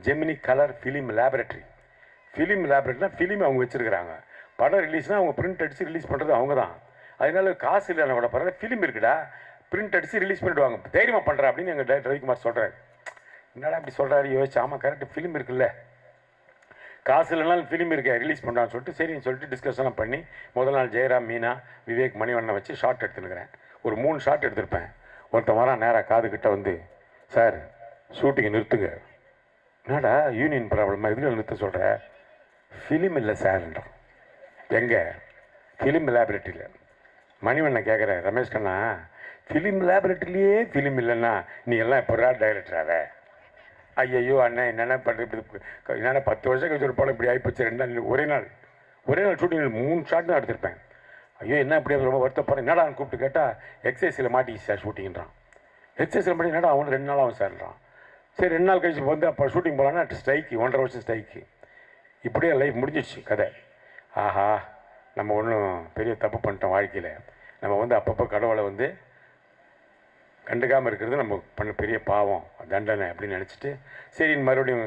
Gemini colour film laboratory. Film லேபரேட்டரினா ஃபிலிம் அவங்க வச்சுருக்கிறாங்க, படம் ரிலீஸ்னால் அவங்க பிரிண்ட் அடித்து ரிலீஸ் பண்ணுறது அவங்க தான். அதனால காசு இல்லைன்னா கூட பரவாயில்ல, ஃபிலிம் இருக்குடா, பிரிண்ட் அடித்து ரிலீஸ் பண்ணிவிடுவாங்க, தைரியமாக பண்ணுறேன் அப்படின்னு எங்கள் டைரக்டர் ரவிக்குமார் சொல்கிறார். என்னடா அப்படி சொல்கிறாரு யோசிச்சு, ஆமாம் கரெக்ட், ஃபிலிம் இருக்குல்ல, காசு இல்லைனாலும் ஃபிலிம் இருக்க ரிலீஸ் பண்ணுறான்னு சொல்லிட்டு சரின்னு சொல்லிட்டு டிஸ்கஷன்லாம் பண்ணி முதல் நாள் ஜெயராம், மீனா, விவேக், மணிவண்ணனை வச்சு ஷார்ட் எடுத்துனுக்கிறேன். ஒரு 3 ஷார்ட் எடுத்திருப்பேன். ஒருத்தன் வரான் நேராக காதுகிட்ட வந்து, சார் ஷூட்டிங்கை நிறுத்துங்க. என்னடா யூனியன் ப்ராப்ளமாக இதில் நிறுத்த சொல்கிற? ஃபிலிம் இல்லை சார்ன்றான். எங்கே? ஃபிலிம் லேபரேட்டரியில். மணிவண்ணன் கேட்குற, ரமேஷ் கண்ணா ஃபிலிம் லேபரேட்டரிலேயே ஃபிலிம் இல்லைன்னா நீ எல்லாம் எப்படா டைரக்டராக? ஐயையோ அண்ணன் என்னென்ன பண்ணுறது, என்னென்ன 10 வருஷம் கழிச்சு ஒரு படம் இப்படி ஆகிப்போச்சு. 2 நாள் ஒரே நாள் ஷூட்டிங் 3 ஷாட் தான் எடுத்திருப்பேன். ஐயோ என்ன இப்படி ரொம்ப வருத்தப்படுறேன். என்னடான்னு கூப்பிட்டு கேட்டால் எக்ஸைஸில் மாட்டிச்சு சார் ஷூட்டிங்கிறான். எக்ஸைஸில் மாட்டி என்னடா அவனு 2 நாள் ஆகும் சார்ன்றான். சரி 2 நாள் கழிச்சு வந்து அப்போ ஷூட்டிங் போகலான்னா ஸ்ட்ரைக்கு, 1.5 வருஷம் ஸ்ட்ரைக்கு. இப்படியே லைஃப் முடிஞ்சிடுச்சு கதை. ஆஹா நம்ம ஒன்றும் பெரிய தப்பு பண்ணிட்டோம் வாழ்க்கையில். நம்ம வந்து அப்பப்போ கடவுளை வந்து கண்டுக்காமல் இருக்கிறது நம்ம பண்ண பெரிய பாவம், தண்டனை அப்படின்னு நினச்சிட்டு சரின்னு மறுபடியும்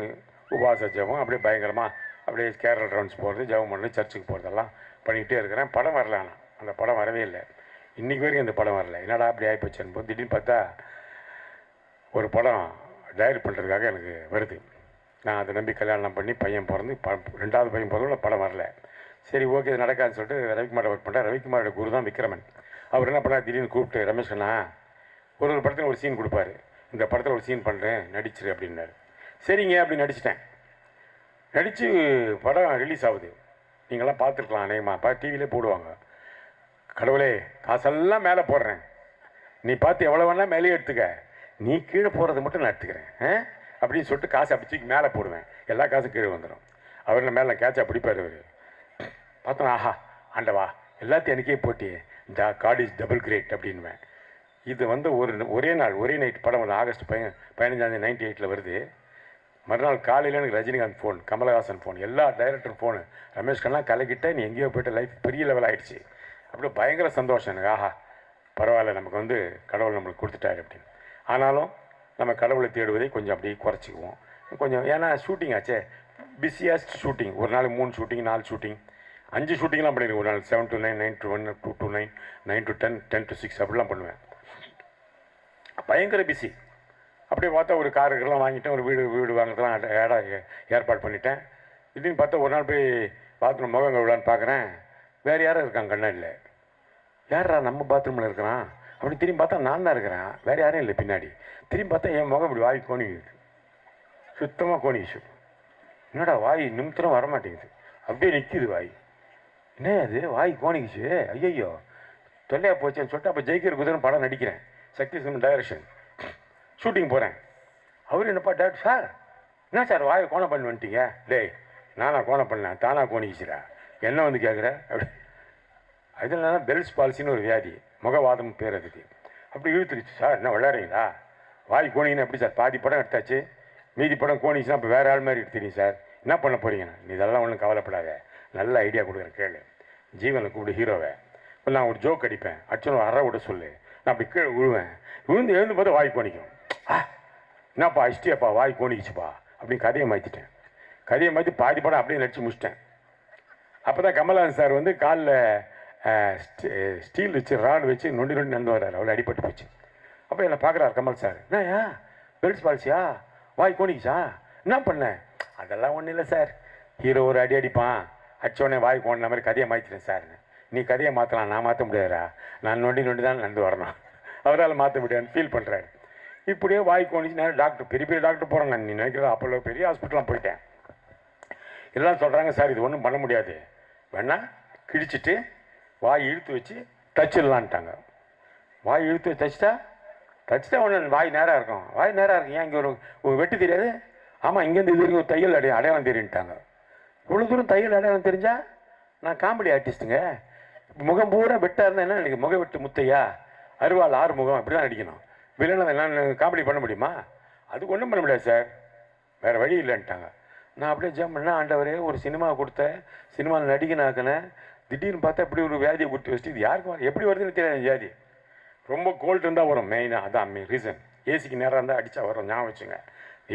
உபவாச ஜபம் அப்படியே பயங்கரமாக அப்படியே கேரளா ரவுண்ட்ஸ் போகிறது, ஜபம் பண்ணுறது, சர்ச்சுக்கு போகிறதெல்லாம் பண்ணிக்கிட்டே இருக்கிறேன். படம் வரல, ஆனால் அந்த படம் வரவே இல்லை. இன்றைக்கி வரைக்கும் அந்த படம் வரல. என்னடா அப்படி ஆகிப்போச்சுன்னு போது திடீர்னு பார்த்தா ஒரு படம் டைரக்ட் பண்ணுறதுக்காக எனக்கு வருது. நான் அதை நம்பி கல்யாணம் பண்ணி பையன் பிறந்து 2வது பையன் பிறந்தோட படம் வரல. சரி ஓகே இது நடக்காதுன்னு சொல்லிட்டு ரவிக்குமார் ஒர்க் பண்ணுறேன். ரவிக்குமாரோட குரு தான் விக்ரமன். அவர் என்ன பண்ணார், திடீர்னு கூப்பிட்டு ரமேஷ் அண்ணா ஒரு படத்தில் ஒரு சீன் கொடுப்பாரு, இந்த படத்தில் ஒரு சீன் பண்ணுறேன் நடிச்சிரு அப்படின்னாரு. சரிங்க அப்படின்னு நடிச்சிட்டேன். நடித்து படம் ரிலீஸ் ஆகுது. நீங்களாம் பார்த்துருக்கலாம், அநேகமாக டிவிலே போடுவாங்க. கடவுளே காசெல்லாம் மேலே போடுறேன், நீ பார்த்து எவ்வளோ வேணால் மேலே எடுத்துக்க, நீ கீழே போடுறது மட்டும் நான் எடுத்துக்கிறேன் அப்படின்னு சொல்லிட்டு காசை அப்படி மேலே போடுவேன், எல்லா காசும் கீழே வந்துடும். அவர் மேலே கேட்சா பிடிப்பார். அவர் பார்த்தோம், ஆஹா ஆண்டவா எல்லாத்தையும் எனக்கே போட்டி, காட் இஸ் டபுள் கிரேட் அப்படின்வேன். இது வந்து ஒரே நாள் ஒரே நைட் படம் வந்து ஆகஸ்ட் 15 98 வருது. மறுநாள் காலையில் எனக்கு ரஜினிகாந்த் ஃபோன், கமலஹாசன் ஃபோன், எல்லா டைரக்டர் ஃபோனு, ரமேஷ் கண்ணா கலைக்கிட்ட நீ எங்கேயோ போய்ட்டு லைஃப் பெரிய லெவல் ஆகிடுச்சு. அப்படியே பயங்கர சந்தோஷம் எனக்கு. ஆஹா பரவாயில்ல, நமக்கு வந்து கடவுள் நம்மளுக்கு கொடுத்துட்டாரு அப்படின்னு. ஆனாலும் நம்ம கடவுளை தேடுவதை கொஞ்சம் அப்படியே குறைச்சிக்குவோம் கொஞ்சம். ஏன்னா ஷூட்டிங் ஆச்சே, பிஸியஸ்ட் ஷூட்டிங், ஒரு நாள் 3 ஷூட்டிங் 4 ஷூட்டிங் 5 ஷூட்டிங்லாம் பண்ணிடுவேன் ஒரு நாள். 7 to 9, 9 to 1, 2 to 9, 9 to 10, 10 to 6 அப்படிலாம் பண்ணுவேன். பயங்கர பிஸி. அப்படியே பார்த்தா ஒரு காருக்கெல்லாம் வாங்கிட்டேன், ஒரு வீடு வாங்குறதுலாம் ஏற்பாடு பண்ணிட்டேன். திடீர்னு பார்த்தா ஒரு நாள் போய் பாத்ரூம் முகம் கழுவலான்னு பார்க்குறேன், வேறு யாரும் இருக்காங்க கண்ணாடியில். யாரா நம்ம பாத்ரூமில் இருக்கிறான் அப்படி திரும்பி பார்த்தா நான் தான் இருக்கிறேன், வேறு யாரும் இல்லை பின்னாடி. திரும்பி பார்த்தா என் முகம் இப்படி வாய் கோணிக்குது, சுத்தமாக கோணிச்சு. என்னடா வாய் நிமித்தம் வரமாட்டேங்குது, அப்படியே நிற்கிது வாய். என்ன அது வாய் கோணிக்குச்சு, ஐயோ தொல்லையாக போச்சேன்னு சொல்லிட்டு அப்போ ஜெயிக்கிற குதிரை படம் நடிக்கிறேன், சக்தி சினிமா டைரக்ஷன். ஷூட்டிங் போகிறேன். அவர் என்னப்பா டேரக்டர் சார், என்ன சார் வாயை கோணம் பண்ணி வந்துட்டீங்க? டேய் நானாக கோணம் பண்ணேன், தானாக கோணிக்கிச்சுரா, என்ன வந்து கேட்குற அப்படி. அதனால பெல்ஸ் பாலிசின்னு ஒரு வியாதி, முகவாதம் பேர் அதுக்கு. அப்படி இழுத்துருச்சு. சார் என்ன விளையாடுறீங்களா, வாய் கோணிங்கன்னா எப்படி சார், பாதி படம் எடுத்தாச்சு, மீதி படம் கோணிச்சுன்னா அப்போ வேறு ஆள் மாதிரி எடுத்துறீங்க சார், என்ன பண்ண போகிறீங்க? நீ இதெல்லாம் ஒன்றும் கவலைப்படாத, நல்ல ஐடியா கொடுக்குறேன் கேளு. ஜீவனை கூப்பிடு ஹீரோவை. இப்போ நான் ஒரு ஜோக் அடிப்பேன், அடிச்சோன்னு அற விட சொல்லு, நான் அப்படி கீழே விழுவேன், விழுந்து எழுந்து போது வாய் கோணிக்கும். என்னப்பா அஷ்டியாப்பா வாய் கோணிக்குச்சுப்பா அப்படின்னு கதையை மாற்றிட்டேன். கதையை மாற்றி பாதி படம் அப்படியே நடிச்சு முடிச்சிட்டேன். அப்போ தான் கமல்ஹாசன் சார் வந்து காலில் ஸ்டீல் வச்சு ராடு வச்சு நொண்டி நடந்து வர்றாரு. அவ்வளோ அடிபட்டு போச்சு. அப்போ என்னை பார்க்குறாரு கமல் சார். என்னையா பெல்ஸ் பாலிசியா வாய் கோணிக்குச்சா என்ன பண்ணேன்? அதெல்லாம் ஒன்றும் இல்லை சார், ஹீரோ ஒரு அடி அடிப்பான், அடிச்சோடனே வாய் கோணின மாதிரி கதையை மாற்றிட்டேன் சார்னு. நீ கதையை மாற்றலாம், நான் மாற்ற முடியாதுரா, நான் நொண்டி தான் நடந்து வரணும், அவரால் மாற்ற முடியாதுன்னு ஃபீல் பண்ணுறாரு. இப்படியே வாய் கோணிச்சு நேரம் டாக்டர், பெரிய பெரிய டாக்டர் போகிறாங்க. நீ நினைக்கிறதா அப்போல்லோ பெரிய ஹாஸ்பிட்டலாம் போயிட்டேன். எல்லாம் சொல்கிறாங்க சார் இது ஒன்றும் பண்ண முடியாது, வேணா கிழிச்சிட்டு வாய் இழுத்து வச்சு தச்சிடலான்ட்டாங்க. வாய் இழுத்து வச்சு தச்சுட்டா ஒன்று வாய் நேராக இருக்கும். வாய் நேராக இருக்கும், ஏன் இங்கே ஒரு வெட்டு தெரியாது? ஆமாம், இங்கேருந்து இது வரைக்கும் ஒரு தையல் அடையாளம் தெரியுன்ட்டாங்க. இவ்வளோ தூரம் தையல் அடையாளம் தெரிஞ்சால் நான் காமெடி ஆர்டிஸ்ட்டுங்க. முகம் பூரா வெட்டாக இருந்தால் என்ன நினைக்க, முக வெட்டு முத்தையா அருவாள் ஆறு முகம் இப்படி தான் நடிக்கணும். வில்லனை என்ன காமெடி பண்ண முடியுமா? அதுக்கு ஒன்றும் பண்ண முடியாது சார், வேறு வழி இல்லைன்ட்டாங்க. நான் அப்படியே ஜம் பண்ணேன். ஆண்டவரே ஒரு சினிமா கொடுத்தேன், சினிமாவில் நடிகனாக்கினேன், திடீர்னு பார்த்தா இப்படி ஒரு வியாதியை கொடுத்து வச்சுட்டு இது யாருக்கு எப்படி வருதுன்னு தெரியாது. வியாதி ரொம்ப கோல்டு இருந்தால் வரும் மெயினாக, அதான் ரீசன். ஏசிக்கு நேராக இருந்தால் அடித்தா வரும், ஞாபகம் வச்சுங்க.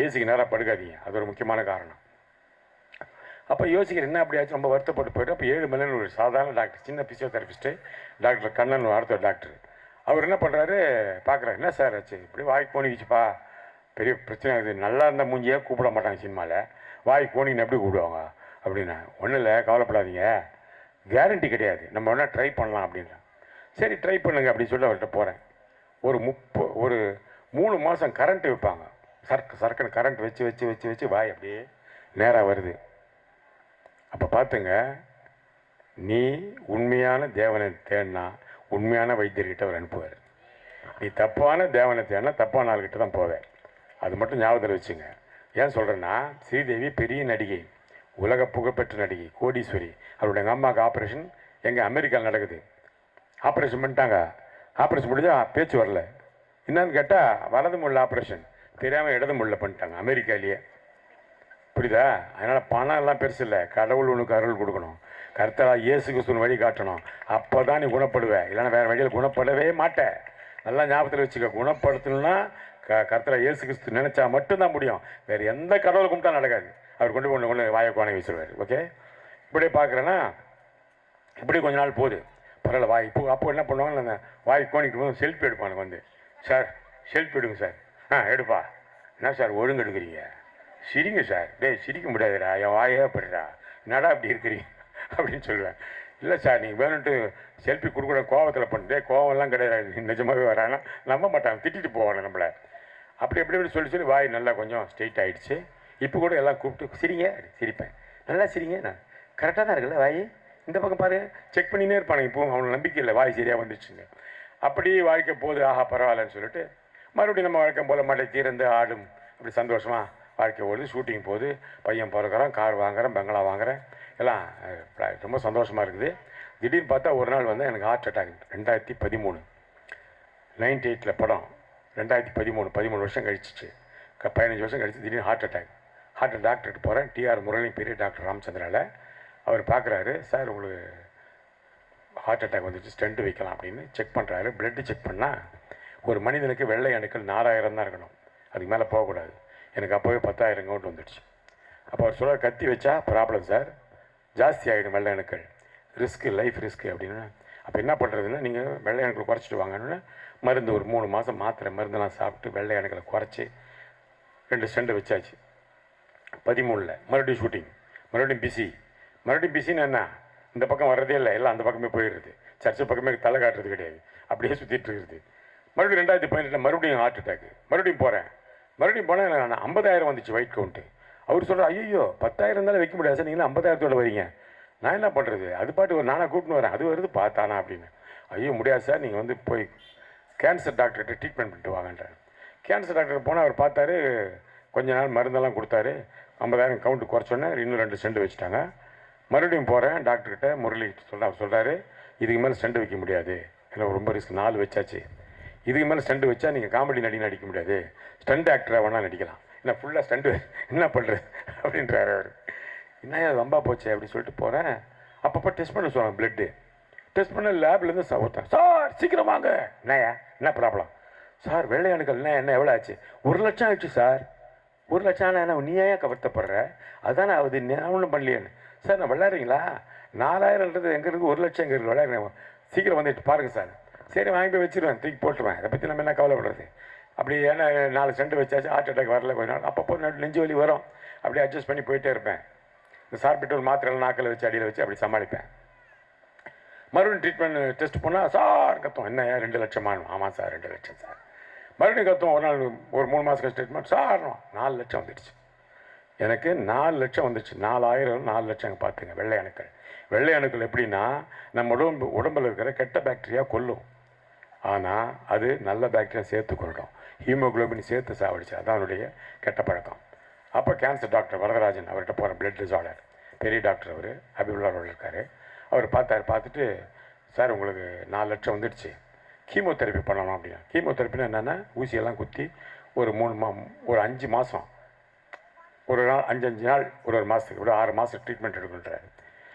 ஏசிக்கு நேராக படுக்காதீங்க, அது ஒரு முக்கியமான காரணம். அப்போ யோசிக்கிறேன் என்ன அப்படியாச்சும் ரொம்ப வருத்தப்பட்டு போய்ட்டு. அப்போ 7 மணின்னு ஒரு சாதாரண டாக்டர், சின்ன பிசியோதெரபிஸ்ட்டு டாக்டர் கண்ணன் அடுத்த டாக்டர், அவர் என்ன பண்ணுறாரு பார்க்குறாரு. என்ன சார் ஆச்சு? இப்படி வாய் கோணிக்குச்சுப்பா, பெரிய பிரச்சனை இருக்குது, நல்லா இருந்த மூஞ்சியே கூப்பிட மாட்டாங்க சினிமாவில், வாய் கோணின்னு எப்படி கூப்பிடுவாங்க அப்படின்னா. ஒன்றும் இல்லை கவலைப்படாதீங்க, கேரண்டி கிடையாது, நம்ம வேணா ட்ரை பண்ணலாம் அப்படின்னா. சரி ட்ரை பண்ணுங்க அப்படின்னு சொல்லி அவர்கிட்ட போகிறேன். ஒரு 3 மாதம் கரண்ட்டு வைப்பாங்க, சரக்குன்னு கரண்ட் வச்சு வச்சு வச்சு வச்சு வாய் அப்படியே நேராக வருது. அப்போ பார்த்துங்க, நீ உண்மையான தேவனை தேடினா உண்மையான வைத்தியர்கிட்ட அவர் அனுப்புவார். நீ தப்பான தேவனை தேடினா தப்பான ஆள்கிட்ட தான் போவேன். அது மட்டும் ஞாபகத்தில் வச்சுங்க. ஏன் சொல்கிறேன்னா, ஸ்ரீதேவி பெரிய நடிகை, உலக புகழ்பெற்ற நடிகை, கோடீஸ்வரி. அவருடைய எங்கள் அம்மாவுக்கு ஆப்ரேஷன் எங்கள் அமெரிக்காவில் நடக்குது. ஆப்ரேஷன் பண்ணிட்டாங்க. ஆப்ரேஷன் முடிஞ்சால் பேச்சு வரல. என்னன்னு கேட்டால் வலது முள்ள ஆப்ரேஷன் தெரியாமல் இடது முள்ள பண்ணிட்டாங்க அமெரிக்காலேயே. புரியுதா? அதனால் பணம் எல்லாம் பெருசு இல்லை, கடவுள் உனக்கு அருள் கொடுக்கணும், கர்த்தராகிய இயேசு கிறிஸ்துவின் வழி காட்டணும், அப்போ தான் நீ குணப்படுவே, இல்லைன்னா வேறு வழியில் குணப்படவே மாட்டேன். நல்லா ஞாபகத்தில் வச்சுக்க. குணப்படுத்தணும்னா கர்த்தராகிய இயேசு கிறிஸ்து நினச்சா மட்டும்தான் முடியும். வேறு எந்த கடவுளை கும்பிட்டா நடக்காது. அவர் கொண்டு வாயை கோணை வீசுவார். ஓகே, இப்படியே பார்க்குறேன்னா இப்படி கொஞ்ச நாள் போகுது. பரவாயில்ல வாய் அப்போ என்ன பண்ணுவாங்க, அந்த வாய் கோணிக்கு போது செல்ஃபி எடுப்பானுங்க வந்து. சார் செல்ஃபி எடுங்க சார். எடுப்பா. என்ன சார் ஒழுங்கு எடுக்கிறீங்க? சிரிங்க சார். டேய் சிரிக்க முடியாதுடா, என் வாயே படுறா, என்னடா அப்படி இருக்கிறீங்க அப்படின்னு சொல்லுவேன். இல்லை சார் நீங்கள் வேணுன்ட்டு செல்ஃபி கொடுக்கூட கோவத்தில் பண்ணிட்டு, கோவம்லாம் கிடையாது, நிஜமாகவே வரானா நம்ப மாட்டாங்க, திட்டிட்டு போவாங்க நம்மளை. அப்படி எப்படி சொல்லி வாய் நல்லா கொஞ்சம் ஸ்ட்ரெயிட் ஆகிடுச்சு. இப்போ கூட எல்லாம் கூப்பிட்டு சிரிங்க, சிரிப்பேன். நல்லா சிரிங்க, நான் கரெக்டாக தான் இருக்குல்ல வாய், இந்த பக்கம் பாரு, செக் பண்ணினே இருப்பானுங்க. இப்போ அவனுக்கு நம்பிக்கை இல்லை வாய் சரியாக வந்துச்சுங்க. அப்படி வாழ்க்கை போகுது. ஆஹா பரவாயில்லன்னு சொல்லிட்டு மறுபடியும் நம்ம வாழ்க்கை போல் மழை தீர்ந்து ஆடும், அப்படி சந்தோஷமாக வாழ்க்கை ஓடுது. ஷூட்டிங் போகுது, பையன் பிறக்கிறோம், கார் வாங்குகிறேன், பங்களா வாங்குகிறேன், எல்லாம் ரொம்ப சந்தோஷமாக இருக்குது. திடீர்னு பார்த்தா ஒரு நாள் வந்து எனக்கு ஹார்ட் அட்டாக். 2013 98 படம். 2013 13 வருஷம் கழிச்சிச்சு, 15 வருஷம் கழிச்சு திடீர்னு ஹார்ட் அட்டாக். டாக்டர்கிட்ட போகிறேன். டிஆர் முரளி பெரிய டாக்டர் ராமச்சந்திராவில். அவர் பார்க்குறாரு, சார் உங்களுக்கு ஹார்ட் அட்டாக் வந்துச்சு, ஸ்டெண்ட் வைக்கலாம் அப்படின்னு செக் பண்ணுறாரு. பிளட்டு செக் பண்ணால் ஒரு மனிதனுக்கு வெள்ளை அணுக்கள் 4000 தான் இருக்கணும், அதுக்கு மேலே போகக்கூடாது. எனக்கு அப்போவே 10,000 கவுண்ட் வந்துடுச்சு. அப்போ அவர் சொல்ல கத்தி வச்சா ப்ராப்ளம் சார், ஜாஸ்தி ஆகிடும் வெள்ளை அணுக்கள், ரிஸ்க்கு, லைஃப் ரிஸ்க்கு அப்படின்னு. அப்போ என்ன பண்ணுறதுன்னா, நீங்கள் வெள்ளை அணுக்கள் குறைச்சிட்டு வாங்கன்னு மருந்து ஒரு 3 மாதம் மாத்திரை மருந்தெல்லாம் சாப்பிட்டு வெள்ளை அணுக்களை குறைச்சி 2 ஸ்டெண்ட் வச்சாச்சு. 13 மறுபடியும் ஷூட்டிங், மறுபடியும் பிஸின்னு என்ன, இந்த பக்கம் வர்றதே இல்லை, எல்லாம் அந்த பக்கமே போயிடுறது, சர்ச்சை பக்கமே தலை காட்டுறது கிடையாது, அப்படியே சுற்றிட்டு இருக்குது. மறுபடியும் 2018 மறுபடியும் ஹார்ட் அட்டாக்கு. மறுபடியும் போனால் எனக்கு 50,000 வந்துச்சு ஒயிட் கவுண்ட்டு. அவர் சொல்கிறார், ஐயோ 10,000 இருந்தாலும் வைக்க முடியாது சார், நீங்களும் 50,000 வரீங்க, நான் என்ன பண்ணுறது, அது பாட்டு ஒரு நானாக கூட்டின்னு வரேன், அது வருது பார்த்தானா அப்படின்னு. ஐயோ முடியாது சார், நீங்கள் வந்து போய் கேன்சர் டாக்டர்கிட்ட ட்ரீட்மெண்ட் பண்ணிட்டு வாங்கன்றார். கேன்சர் டாக்டர் போனால் அவர் பார்த்தாரு, கொஞ்ச நாள் மருந்தெல்லாம் கொடுத்தாரு, 50,000 கவுண்ட்டு குறைச்சோன்னே இன்னும் 2 ஸ்டெண்ட் வச்சுட்டாங்க. மறுபடியும் போகிறேன் டாக்டர்கிட்ட, முரளி அவர் சொல்கிறாரு, இதுக்கு மேலே ஸ்டெண்ட் வைக்க முடியாது, இல்லை ரொம்ப ரிஸ்க், 4 வச்சாச்சு, இதுக்கு மேலே ஸ்டண்ட் வச்சா நீங்கள் காமெடி நடிக்க முடியாது, ஸ்டண்ட் ஆக்டராக வேணால் நடிக்கலாம், என்ன ஃபுல்லாக ஸ்டண்ட்டு என்ன பண்ணுறது அப்படின்றாரு அவர். என்ன ரொம்ப போச்சு அப்படின்னு சொல்லிட்டு போகிறேன். அப்பப்போ டெஸ்ட் பண்ண சொல்லுவாங்க, பிளட்டு டெஸ்ட் பண்ண லேப்லேருந்து ஒருத்தன், சார் சீக்கிரம் வாங்க, என்னையா என்ன ப்ராப்ளம், சார் வெள்ளை அணுக்கள்னா என்ன எவ்வளோ ஆச்சு? 1,00,000 ஆயிடுச்சு சார். 1,00,000 ஆனால் என்ன நீ ஏன் கவர்த்தப்படுற? அதுதானே அது நான் ஒன்றும் பண்ணலையேன்னு. சார் நான் விளையாடுறீங்களா? 4,000ன்றது எங்கே இருக்குது, 1,00,000 எங்கே இருக்குது, விளையாடுறேன் சீக்கிரம் வந்துட்டு பாருங்கள் சார். சரி வாங்கி போய் வச்சுருவேன், தூக்கி போட்டுருவேன். அதை பற்றி நம்ம என்ன கவலைப்படுறது? அப்படி ஏன்னா 4 சென்ட் வச்சாச்சு, ஹார்ட் அட்டாக் வரல கொஞ்ச நாள். அப்பப்போ நெஞ்சு வலி வரும், அப்படியே அட்ஜஸ்ட் பண்ணி போயிட்டே இருப்பேன். இந்த சார்பிட்டு மாத்திரை நாக்கில் வச்சு அடியில் வச்சு அப்படி சமாளிப்பேன். மறுபடியும் ட்ரீட்மெண்ட் டெஸ்ட் போனால் சார் கத்தும், என்ன 2 லட்சமா? ஆமாம் சார் 2 லட்சம் சார். மறுபடியும் கத்தும், ஒரு நாள் ஒரு 3 மாதம் கழிச்சு ட்ரீட்மெண்ட் சார் 4 லட்சம் வந்துடுச்சு. எனக்கு 4 லட்சம் வந்துடுச்சு. 4,000 4 லட்சம் பார்த்துங்க. வெள்ளை அணுக்கள். வெள்ளை அணுக்கள் எப்படின்னா நம்ம உடம்பில் இருக்கிற கெட்ட பாக்டீரியா கொல்லும், ஆனால் அது நல்ல பாக்டீரியா சேர்த்து கொள்ளும். ஹீமோக்ளோபின் சேர்த்து சாவடிச்சு, அதான் அவனுடைய கெட்ட பழக்கம். அப்போ கேன்சர் டாக்டர் வரதராஜன் அவர்கிட்ட போகிறேன், பிளட் டிசார்டர், பெரிய டாக்டர் அவர், அபிபுல்லா ரோடு இருக்கார். அவர் பார்த்துட்டு சார் உங்களுக்கு 4 லட்சம் வந்துடுச்சு, கீமோதெரப்பி பண்ணணும் அப்படின்னா. கீமோதெரப்பின்னா என்னென்னா ஊசியெல்லாம் குத்தி ஒரு 5 மாதம், ஒரு நாள் 5 நாள், ஒரு மாதத்துக்கு ஒரு 6 மாதம் ட்ரீட்மெண்ட் எடுக்கின்றார்.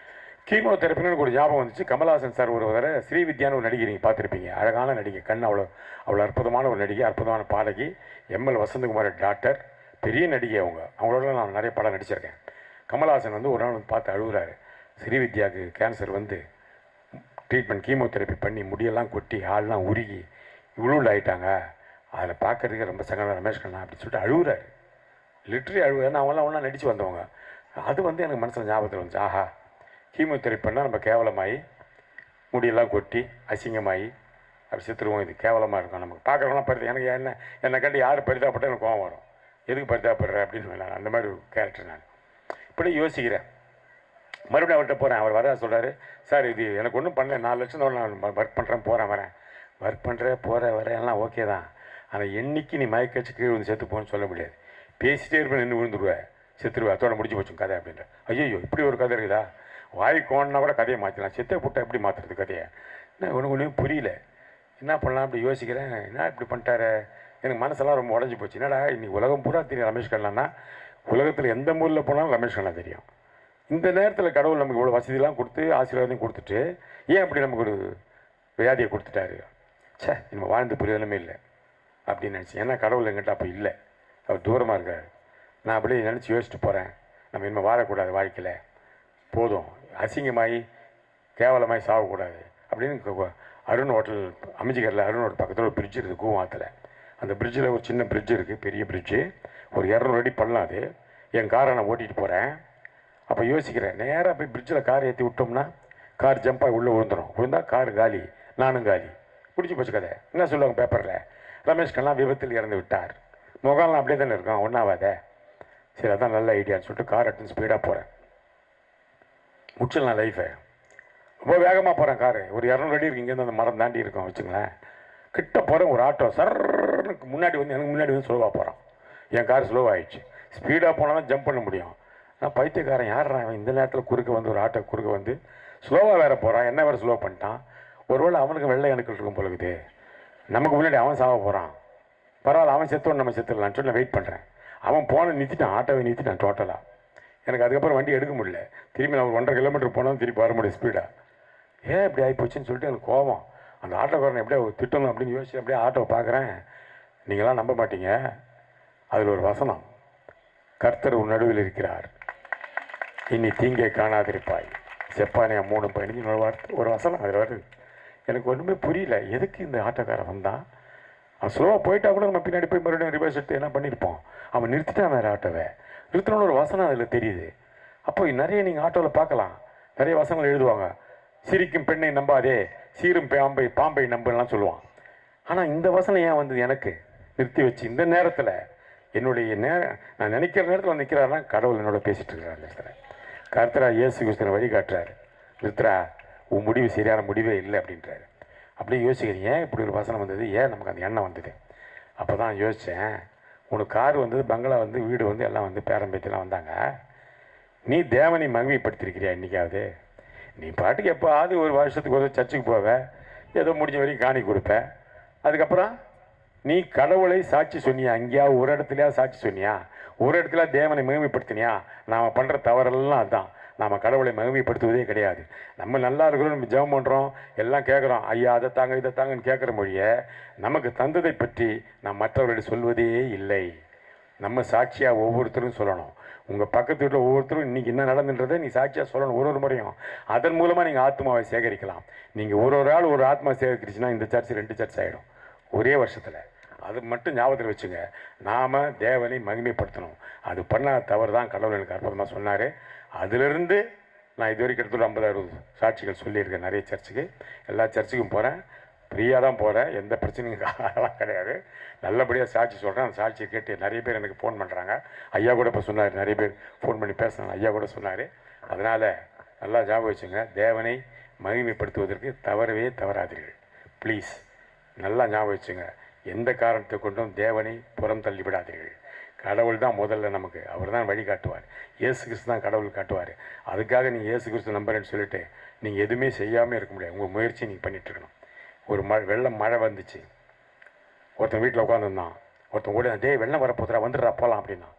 கீமோதெரப்பின்னு ஒரு ஞாபகம் வந்துச்சு. கமல்ஹாசன் சார் ஒரு தடவை ஸ்ரீவித்யான்னு ஒரு நடிகை நீங்கள் பார்த்துருப்பீங்க, அழகான நடிகை, கண் அவ்வளோ அற்புதமான ஒரு நடிகை, அற்புதமான பாடகி, எம்எல் வசந்தகுமார் டாக்டர், பெரிய நடிகை. அவங்களோட நான் நிறைய படம் நடிச்சிருக்கேன். கமல்ஹாசன் ஒரு நாள் பார்த்து அழுகுறாரு. ஸ்ரீவித்யாவுக்கு கேன்சர் ட்ரீட்மெண்ட் கீமோதெரப்பி பண்ணி முடியெல்லாம் கொட்டி ஆள்லாம் உருகி இவ்வளோ ஆகிட்டாங்க, அதில் பார்க்குறதுக்கு ரொம்ப சங்கடம் ரமேஷ் கண்ணா அப்படின்னு சொல்லிட்டு அழுகுறாரு. லிட்ரரி அழுகுறேன்னு அவங்களாம் ஒன்றா நடித்து வந்தவங்க. அது எனக்கு மனசில் ஞாபகத்தில் வந்துச்சு. ஆஹா, கீமோதெரப்பி பண்ணால் நம்ம கேவலமாகி முடியெல்லாம் கொட்டி அசிங்கமாகி அப்படி செத்துருவோம், இது கேவலமாக இருக்கும். நமக்கு பார்க்குறவங்களாம் பரிதா, எனக்கு என்னை கண்டு யார் பரிதாப்பட்டால் எனக்கு கோவம் வரும். எதுக்கு பரிதாப்படுற அப்படின்னு நான் அந்த மாதிரி ஒரு கேரக்டர். நான் இப்படி யோசிக்கிறேன். மறுபடியும் அவர்கிட்ட போகிறேன். அவர் வர சொல்கிறாரு, சார் இது எனக்கு ஒன்றும் பண்ணல, 4 லட்சம் தான் நான் ஒர்க் பண்ணுறேன், வரேன். ஒர்க் பண்ணுறேன் வரேன் எல்லாம் ஓகே தான். ஆனால் என்னைக்கு நீ மயக்கச்சு கீழே வந்து செத்து போகணும்னு சொல்ல முடியாது. பேசிட்டே இருப்பேன், நின்று விழுந்துருவேன், செத்துருவேன், அதோட முடிச்சு போச்சு கதை அப்படின்ற. ஐயோ இப்படி ஒரு கதை இருக்குதா? வாய்க்கு ஓடனா கூட கதையை மாற்றலாம், செத்தே போட்டால் எப்படி மாற்றுறது கதையை? என்ன ஒன்றும் புரியல, என்ன பண்ணலாம் அப்படி யோசிக்கிறேன். என்ன இப்படி பண்ணிட்டாரு? எனக்கு மனசெல்லாம் ரொம்ப உடஞ்சி போச்சு. என்னடா இன்னைக்கு உலகம் பூரா தெரியும் ரமேஷ் கண்ணான்னா, உலகத்தில் எந்த மூலையில் போனாலும் ரமேஷ் கண்ணா தெரியும். இந்த நேரத்தில் கடவுள் நமக்கு இவ்வளோ வசதியெல்லாம் கொடுத்து ஆசீர்வாதம் கொடுத்துட்டு ஏன் இப்படி நமக்கு ஒரு வியாதியை கொடுத்துட்டாரு? சே, நம்ம வாழ்ந்து பிரயோஜனமே இல்லை அப்படின்னு நினச்சி. ஏன்னா கடவுள் எங்கிட்ட அப்போ இல்லை, அவர் தூரமாக இருக்கார். நான் அப்படியே நினச்சி யோசிச்சுட்டு போகிறேன், நம்ம இனிமேல் வாழக்கூடாது, வாழ்க்கையில் போதும், அசிங்கமாகி கேவலமாகி சாகக்கூடாது அப்படின்னு. அருண் ஹோட்டல் அமைச்சிக்கரில் அருண் ஹோட்டல் பக்கத்தில் ஒரு பிரிட்ஜ் இருக்குது கூவாத்தில். அந்த பிரிட்ஜில் ஒரு சின்ன பிரிட்ஜ் இருக்குது, பெரிய பிரிட்ஜு, ஒரு 200 அடி பண்ணலாம். அது என் காரை நான் ஓட்டிகிட்டு போகிறேன். அப்போ யோசிக்கிறேன், நேராக போய் பிரிட்ஜில் கார் ஏற்றி விட்டோம்னா கார் ஜம்பாகி உள்ளே விழுந்துடும், கார் காலி, நானும் காலி, பிடிச்சி போச்சு கதை. என்ன சொல்லுவாங்க பேப்பரில்? ரமேஷ் கண்ணா விபத்தில் இறந்து விட்டார். முகம்லாம் அப்படியே தானே இருக்கும், ஒன்றாவாத. சரி, அதான் நல்ல ஐடியான்னு சொல்லிட்டு கார் எடுத்து ஸ்பீடாக போகிறேன். முடிச்சிடலாம் லைஃபை. ரொம்ப வேகமாக போகிறேன். காரு ஒரு 200 அடி இருக்குது, இங்கேருந்து அந்த மரம் தாண்டி இருக்கோம் வச்சுங்களேன். கிட்ட போகிறேன், ஒரு ஆட்டோ சர்னுக்கு முன்னாடி எனக்கு முன்னாடி ஸ்லோவாக போகிறான். என் கார் ஸ்லோவாகிடுச்சு. ஸ்பீடாக போனால் தான் ஜம்ப் பண்ண முடியும். நான் பைத்தியக்காரன், யாரா இந்த நேரத்தில் குறுக்க ஒரு ஆட்டோ குறுக்க ஸ்லோவாக வேறு போகிறான், என்ன வேறு ஸ்லோ பண்ணிட்டான். ஒருவேளை அவனுக்கு வெள்ளை அணுக்கள் இருக்கும் பொழுது, நமக்கு முன்னாடி அவன் சாக போகிறான். பரவாயில்ல, அவன் செத்தோன்னு நம்ம செத்துடலான்னு சொல்லி நான் வெயிட் பண்ணுறேன். அவன் நிறுத்திட்டான், ஆட்டோவை நிறுத்திட்டான் டோட்டலாக. எனக்கு அதுக்கப்புறம் வண்டி எடுக்க முடியல. திரும்பி நான் ஒரு 1.5 கிலோமீட்டர் போனாலும் திருப்பி வர முடியும் ஸ்பீடாக. ஏன் இப்படி ஆகிப்போச்சுன்னு சொல்லிட்டு எனக்கு கோபம். அந்த ஆட்டோக்காரனை எப்படியா திட்டணும் அப்படின்னு யோசிச்சு அப்படியே ஆட்டோவை பார்க்குறேன். நீங்களாம் நம்ப மாட்டீங்க, அதில் ஒரு வசனம், கர்த்தர் உன் நடுவில் இருக்கிறார், இனி தீங்கே காணாதிருப்பாய், செப்பானியா 3:15 ஒரு வசனம் அதில் வருது. எனக்கு ஒன்றுமே புரியல, எதுக்கு இந்த ஆட்டோக்காரன் வந்தான்? அவன் ஸ்லோவாக போயிட்டா கூட நம்ம பின்னாடி போய் மறுபடியும் ரிவர்ஸ் எடுத்து என்ன பண்ணியிருப்போம். அவன் நிறுத்திட்டான் வேறு ஆட்டோவை. நிறுத்தணும்னு ஒரு வசனம் அதில் தெரியுது. அப்போ நிறைய நீங்கள் ஆட்டோவில் பார்க்கலாம், நிறைய வசனங்கள் எழுதுவாங்க. சிரிக்கும் பெண்ணை நம்பாதே, சீரும் பாம்பை நம்புலாம் சொல்லுவான். ஆனால் இந்த வசனம் ஏன் வந்தது எனக்கு? நிறுத்தி வச்சு இந்த நேரத்தில் என்னுடைய நான் நினைக்கிற நேரத்தில் வந்து நிற்கிறாருன்னா கடவுள் என்னோட பேசிகிட்டு இருக்கிறார். அந்த இடத்துல கர்த்தரா இயேசு கிறிஸ்துவை வழிகாட்டுறாரு. நிறுத்துறா, உன் முடிவு சரியான முடிவே இல்லை அப்படின்றாரு. அப்படியே யோசிக்கிறேன், ஏன் இப்படி ஒரு வசனம் வந்தது, ஏன் நமக்கு அந்த எண்ணம் வந்தது? அப்போ தான் யோசித்தேன், உனக்கு கார் வந்தது, பங்களா வீடு எல்லாம் பேரம்பேத்திலாம் வந்தாங்க. நீ தேவனை மகிமைப்படுத்திருக்கிறியா இன்றைக்காவது? நீ பாட்டுக்கு எப்போது ஒரு வருஷத்துக்கு ஒரு சர்ச்சுக்கு போவ, ஏதோ முடிஞ்ச வரைக்கும் காணி கொடுப்ப. அதுக்கப்புறம் நீ கடவுளை சாட்சி சொன்னியா? எங்கேயாவது ஒரு இடத்துலையா சாட்சி சொன்னியா? ஒரு இடத்துல தேவனை மகிமைப்படுத்தினியா? நாம் பண்ணுற தவறெல்லாம் அதுதான். நாம் கடவுளை மகிமைப்படுத்துவதே கிடையாது. நம்ம நல்லா இருக்கிறோம், நம்ம ஜெபம் பண்ணுறோம், எல்லாம் கேட்குறோம், ஐயா அதை தாங்க இதை தாங்கன்னு கேட்குற மொழியை நமக்கு தந்ததை பற்றி நாம் மற்றவர்களிடம் சொல்வதே இல்லை. நம்ம சாட்சியாக ஒவ்வொருத்தரும் சொல்லணும். உங்கள் பக்கத்து வீட்டில் ஒவ்வொருத்தரும் இன்றைக்கி என்ன நடந்துன்றதை நீ சாட்சியாக சொல்லணும் ஒரு முறையும். அதன் மூலமாக நீங்கள் ஆத்மாவை சேகரிக்கலாம். நீங்கள் ஒரு ஆள் ஒரு ஆத்மா சேகரிச்சின்னா இந்த சர்ச் 2 சர்ச் ஆகிடும் ஒரே வருஷத்தில். அது மட்டும் ஞாபகத்தில் வச்சுங்க. நாம் தேவனை மகிமைப்படுத்தணும். அது பண்ண தவறு தான் கடவுள் எனக்கு அற்புதமாக சொன்னார். அதிலிருந்து நான் இது வரைக்கும் எடுத்துகிட்டு 50-60 சாட்சிகள் சொல்லியிருக்கேன். நிறைய சர்ச்சுக்கு, எல்லா சர்ச்சுக்கும் போகிறேன், ஃப்ரீயாக தான் போகிறேன், எந்த பிரச்சனையும் அதெல்லாம் கிடையாது. நல்லபடியாக சாட்சி சொல்கிறேன். அந்த சாட்சியை கேட்டு நிறைய பேர் எனக்கு ஃபோன் பண்ணுறாங்க. ஐயா கூட இப்போ சொன்னார், நிறைய பேர் ஃபோன் பண்ணி பேசுனாங்க, ஐயா கூட சொன்னார். அதனால் நல்லா ஞாபகம் வச்சுங்க, தேவனை மகிமைப்படுத்துவதற்கு தவறவே தவறாதீர்கள் ப்ளீஸ். நல்லா ஞாபகம் வச்சுங்க, எந்த காரணத்தை கொண்டும் தேவனை புறம் தள்ளி விடாதீர்கள். கடவுள் தான் முதல்ல நமக்கு, அவர் தான் வழி காட்டுவார். இயேசு கிறிஸ்து தான் கடவுள் காட்டுவார். அதுக்காக நீங்கள் இயேசு கிறிஸ்து நம்புறேன்னு சொல்லிவிட்டு நீங்கள் எதுவுமே செய்யாமல் இருக்க முடியாது. உங்கள் முயற்சி நீங்கள் பண்ணிகிட்ருக்கணும். ஒரு மழை வந்துச்சு, ஒருத்தன் வீட்டில் உட்காந்துருந்தான், ஒருத்தன் ஓடி டே வெள்ளம் வரப்போதுரா வந்துடுறா போகலாம் அப்படின்னா.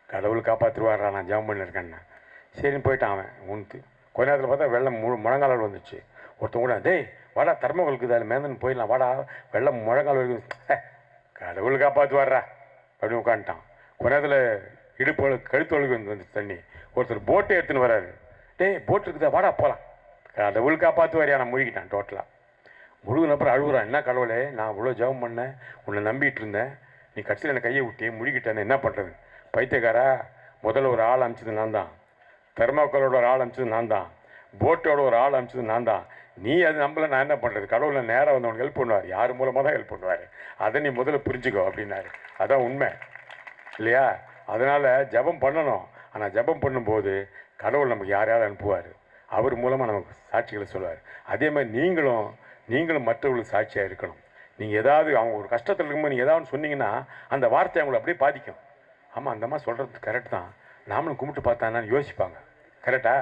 கடவுள் காப்பாற்றுவாரா, நான் ஜெபம் பண்ணியிருக்கேன்னு சரின்னு போயிட்டான் அவன். கொஞ்ச நேரத்தில் பார்த்தா வெள்ளம் முழங்கால் வந்துச்சு. ஒருத்தன் கூட டேய் வாடா தர்மங்களுக்கு அதில் மேந்தன்னு போயிடலாம் வாடா, வெள்ளம் முழங்கால் வரைக்கும், கடவுள் காப்பாற்றுவாரா அப்படின்னு உட்காந்துட்டான். கொஞ்ச நேரத்தில் இடுப்பு கழுத்தொழுகு வந்துச்சு தண்ணி. ஒருத்தர் போட்டை எடுத்துன்னு வராரு, டேய் போட்டு இருக்குதா வாடா போகலாம், கடவுள் காப்பாற்றுவாரியா. நான் முழுகிட்டான் டோட்டலாக. முழுகினப்புறம் அழுகுறான், என்ன கடவுளே நான் இவ்வளோ ஜெபம் பண்ணேன், உன்னை நம்பிட்டு இருந்தேன், நீ கடைசியில் என்னை கையை விட்டே முழுகிட்டேன்னு என்ன பண்ணுறது. பைத்தியக்காரா, முதல்ல ஒரு ஆள் அனுப்பிச்சது நான் தான், தெர்மாக்கோலோட ஒரு ஆள் அனுப்பிச்சது நான் தான், போட்டோட ஒரு ஆள் அனுப்பிச்சது நான் தான். நீ அது நம்மள நான் என்ன பண்ணுறது, கடவுளை நேராக வந்து அவனுக்கு ஹெல்ப் பண்ணுவார், யார் மூலமாக தான் ஹெல்ப் பண்ணுவார், அதை நீ முதல்ல புரிஞ்சுக்கோ அப்படின்னாரு. அதான் உண்மை இல்லையா? அதனால் ஜெபம் பண்ணணும். ஆனால் ஜெபம் பண்ணும்போது கடவுள் நமக்கு யாரையாவது அனுப்புவார், அவர் மூலமாக நமக்கு சாட்சிகளை சொல்லுவார். அதே மாதிரி நீங்களும் மற்றவர்களுக்கு சாட்சியாக இருக்கணும். நீங்கள் ஏதாவது அவங்க ஒரு கஷ்டத்தில் இருக்கும்போது நீங்கள் ஏதாவது சொன்னீங்கன்னா அந்த வார்த்தை அவங்களை அப்படியே பாதிக்கும். ஆமாம் அந்த மாதிரி சொல்கிறது கரெக்ட் தான், நாமளும் கும்பிட்டு பார்த்தான்னு யோசிப்பாங்க. கரெக்டாக?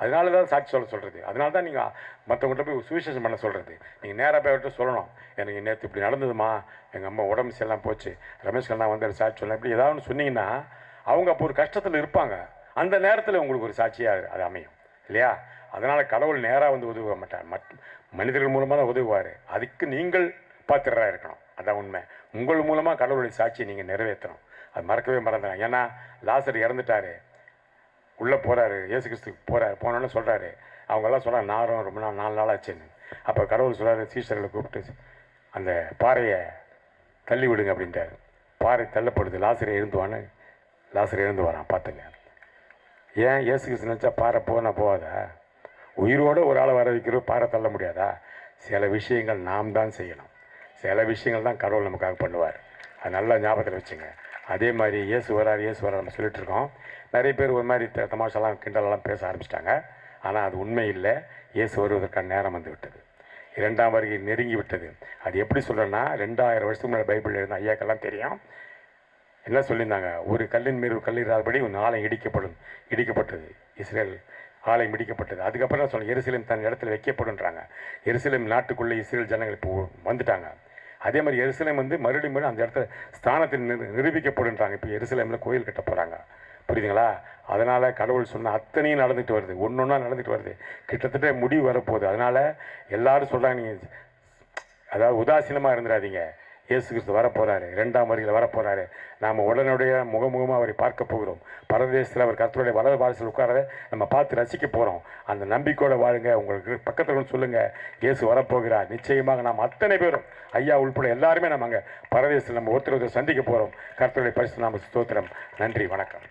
அதனால தான் சாட்சி சொல்கிறது. அதனால தான் நீங்கள் மற்றவங்கள்ட்ட போய் சுவிசேஷம் பண்ண சொல்கிறது. நீங்கள் நேராக போய்விட்டு சொல்லணும், எனக்கு நேற்று இப்படி நடந்ததுமா, எங்கள் அம்மா உடம்பு சரியில்லாம் போச்சு, ரமேஷ் கண்ணா வந்து சாட்சி சொல்லலாம், இப்படி ஏதாவது ஒன்று சொன்னீங்கன்னா அவங்க அப்போ ஒரு கஷ்டத்தில் இருப்பாங்க. அந்த நேரத்தில் உங்களுக்கு ஒரு சாட்சியாக அது அமையும் இல்லையா? அதனால் கடவுள் நேராக வந்து உதவ மாட்டார், மனிதர்கள் மூலமாக தான் உதவுவார். அதுக்கு நீங்கள் பாத்திரராக இருக்கணும். அதான் உண்மை. உங்கள் மூலமாக கடவுளுடைய சாட்சியை நீங்கள் நிறைவேற்றணும். அது மறக்கவே மறந்துடுறாங்க. ஏன்னா லாசர் இறந்துட்டார், உள்ளே போகிறாரு, இயேசு கிறிஸ்துக்கு போகிறாரு. போனோன்னு சொல்கிறாரு, அவங்கெல்லாம் சொல்கிறாங்க நாரும் ரொம்ப 4 நாள் ஆச்சுன்னு. அப்போ கடவுள் சொல்கிறாரு, சீஷர்களை கூப்பிட்டு அந்த பாறையை தள்ளி விடுங்க அப்படின்ட்டார். பாறை தள்ளப்படுது, லாசரை எழுந்துவான்னு. லாசரை எழுந்து வரான். பார்த்துங்க, ஏன் இயேசு கிறிஸ்து நினச்சா பாறை போகாதா? உயிரோடு ஒரு ஆளை வர வைக்கிற பாறை தள்ள முடியாதா? சில விஷயங்கள் நாம் தான் செய்யணும், சில விஷயங்கள் தான் கடவுள் நமக்காக பண்ணுவார். அது நல்லா ஞாபகத்தில் வச்சுங்க. அதே மாதிரி இயேசு வரார் நம்ம சொல்லிட்டு இருக்கோம். நிறைய பேர் ஒரு மாதிரி தமாஷெல்லாம் கிண்டலெல்லாம் பேச ஆரம்பிச்சிட்டாங்க. ஆனால் அது உண்மை இல்லை. இயேசு வருவதற்கான நேரம் வந்து விட்டது, 2ஆம் வருகை நெருங்கி விட்டது. அது எப்படி சொல்கிறேன்னா, 2000 வருஷத்துக்கு முன்னாடி பைபிளில் இருந்த ஐயாக்கெல்லாம் தெரியும். என்ன சொல்லியிருந்தாங்க, ஒரு கல்லின் மீது கல்லிராதபடி ஒரு ஆலயம் இடிக்கப்பட்டது. இஸ்ரேல் ஆலயம் இடிக்கப்பட்டது. அதுக்கப்புறம் தான் சொன்னேன், எருசலேம் தன் இடத்துல வைக்கப்படுன்றாங்க. எருசலேம் நாட்டுக்குள்ளே இஸ்ரேல் ஜனங்கள் இப்போ வந்துட்டாங்க. அதே மாதிரி எருசலேம் வந்து மறுபடியும் அந்த இடத்துல ஸ்தானத்தில் நிரூபிக்கப்படுன்றாங்க. இப்போ எருசலேமில் கோயில் கட்ட போகிறாங்க. புரியுதுங்களா? அதனால் கடவுள் சொன்ன அத்தனையும் நடந்துட்டு வருது, ஒன்றா நடந்துட்டு வருது. கிட்டத்தட்ட முடிவு வரப்போகுது. அதனால் எல்லோரும் சொல்கிறாங்க, நீங்கள் அதாவது உதாசீனமாக இருந்துடாதீங்க. இயேசு கிறிஸ்து வரப்போகிறாரு, 2ஆம் வருகையில் வரப்போகிறாரு. நாம் உடனுடைய முகமுகமாக அவரை பார்க்க போகிறோம். பரதேசத்தில் அவர் கர்த்தருடைய வலது பாரசில் உட்கார நம்ம பார்த்து ரசிக்க போகிறோம். அந்த நம்பிக்கையோடு வாழுங்க. உங்களுக்கு பக்கத்தில் சொல்லுங்கள், இயேசு வரப்போகிறார். நிச்சயமாக நாம் அத்தனை பேரும், ஐயா உள்பட எல்லாருமே நம்ம அங்கே பரதேசத்தில் நம்ம ஒருத்தர் சந்திக்க போகிறோம். கர்த்தருடைய பரிசு நாம ஸ்தோத்திரம். நன்றி, வணக்கம்.